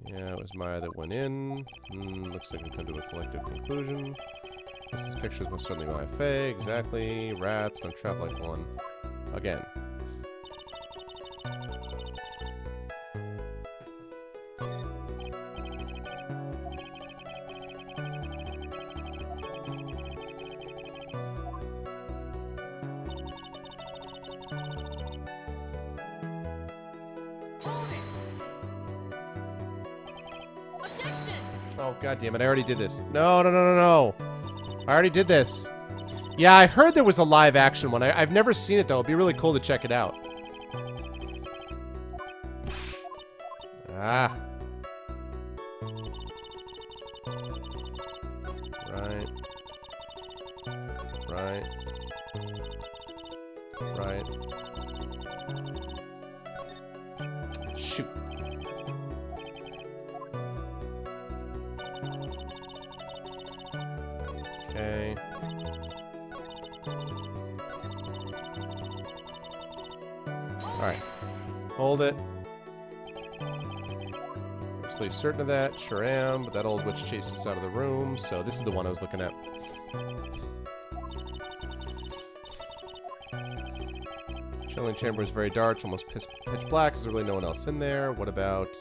Yeah, it was Maya that went in. Looks like we come to a collective conclusion. This picture is most certainly Maya Fey. Exactly. Rats, no trap like one. Again. Oh, god damn it, I already did this. No, no, no, no, no. I already did this. Yeah, I heard there was a live action one. I've never seen it, though. It'd be really cool to check it out. Ah. Right. Right. Right. Shoot. Okay. Alright. Hold it. Absolutely certain of that. Sure am. But that old witch chased us out of the room. So this is the one I was looking at. Channeling chamber is very dark. Almost pitch black. There's really no one else in there. What about...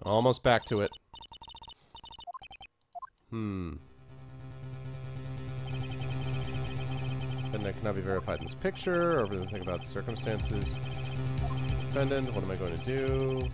Almost back to it. Defendant cannot be verified in this picture, or everything about the circumstances. Defendant, what am I going to do?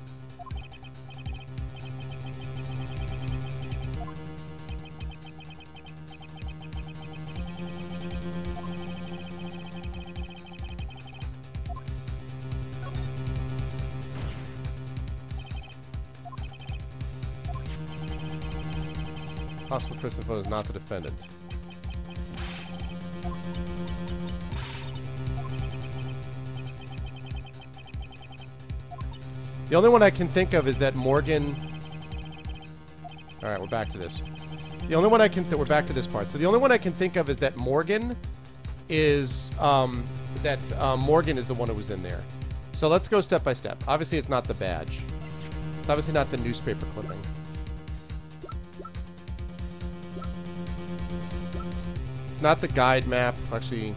Possible person vote is not the defendant. The only one I can think of is that Morgan... Alright, we're back to this. The only one I can... We're back to this part. So the only one I can think of is that Morgan is... Morgan is the one who was in there. So let's go step by step. Obviously, it's not the badge. It's obviously not the newspaper clipping. It's not the guide map. Actually,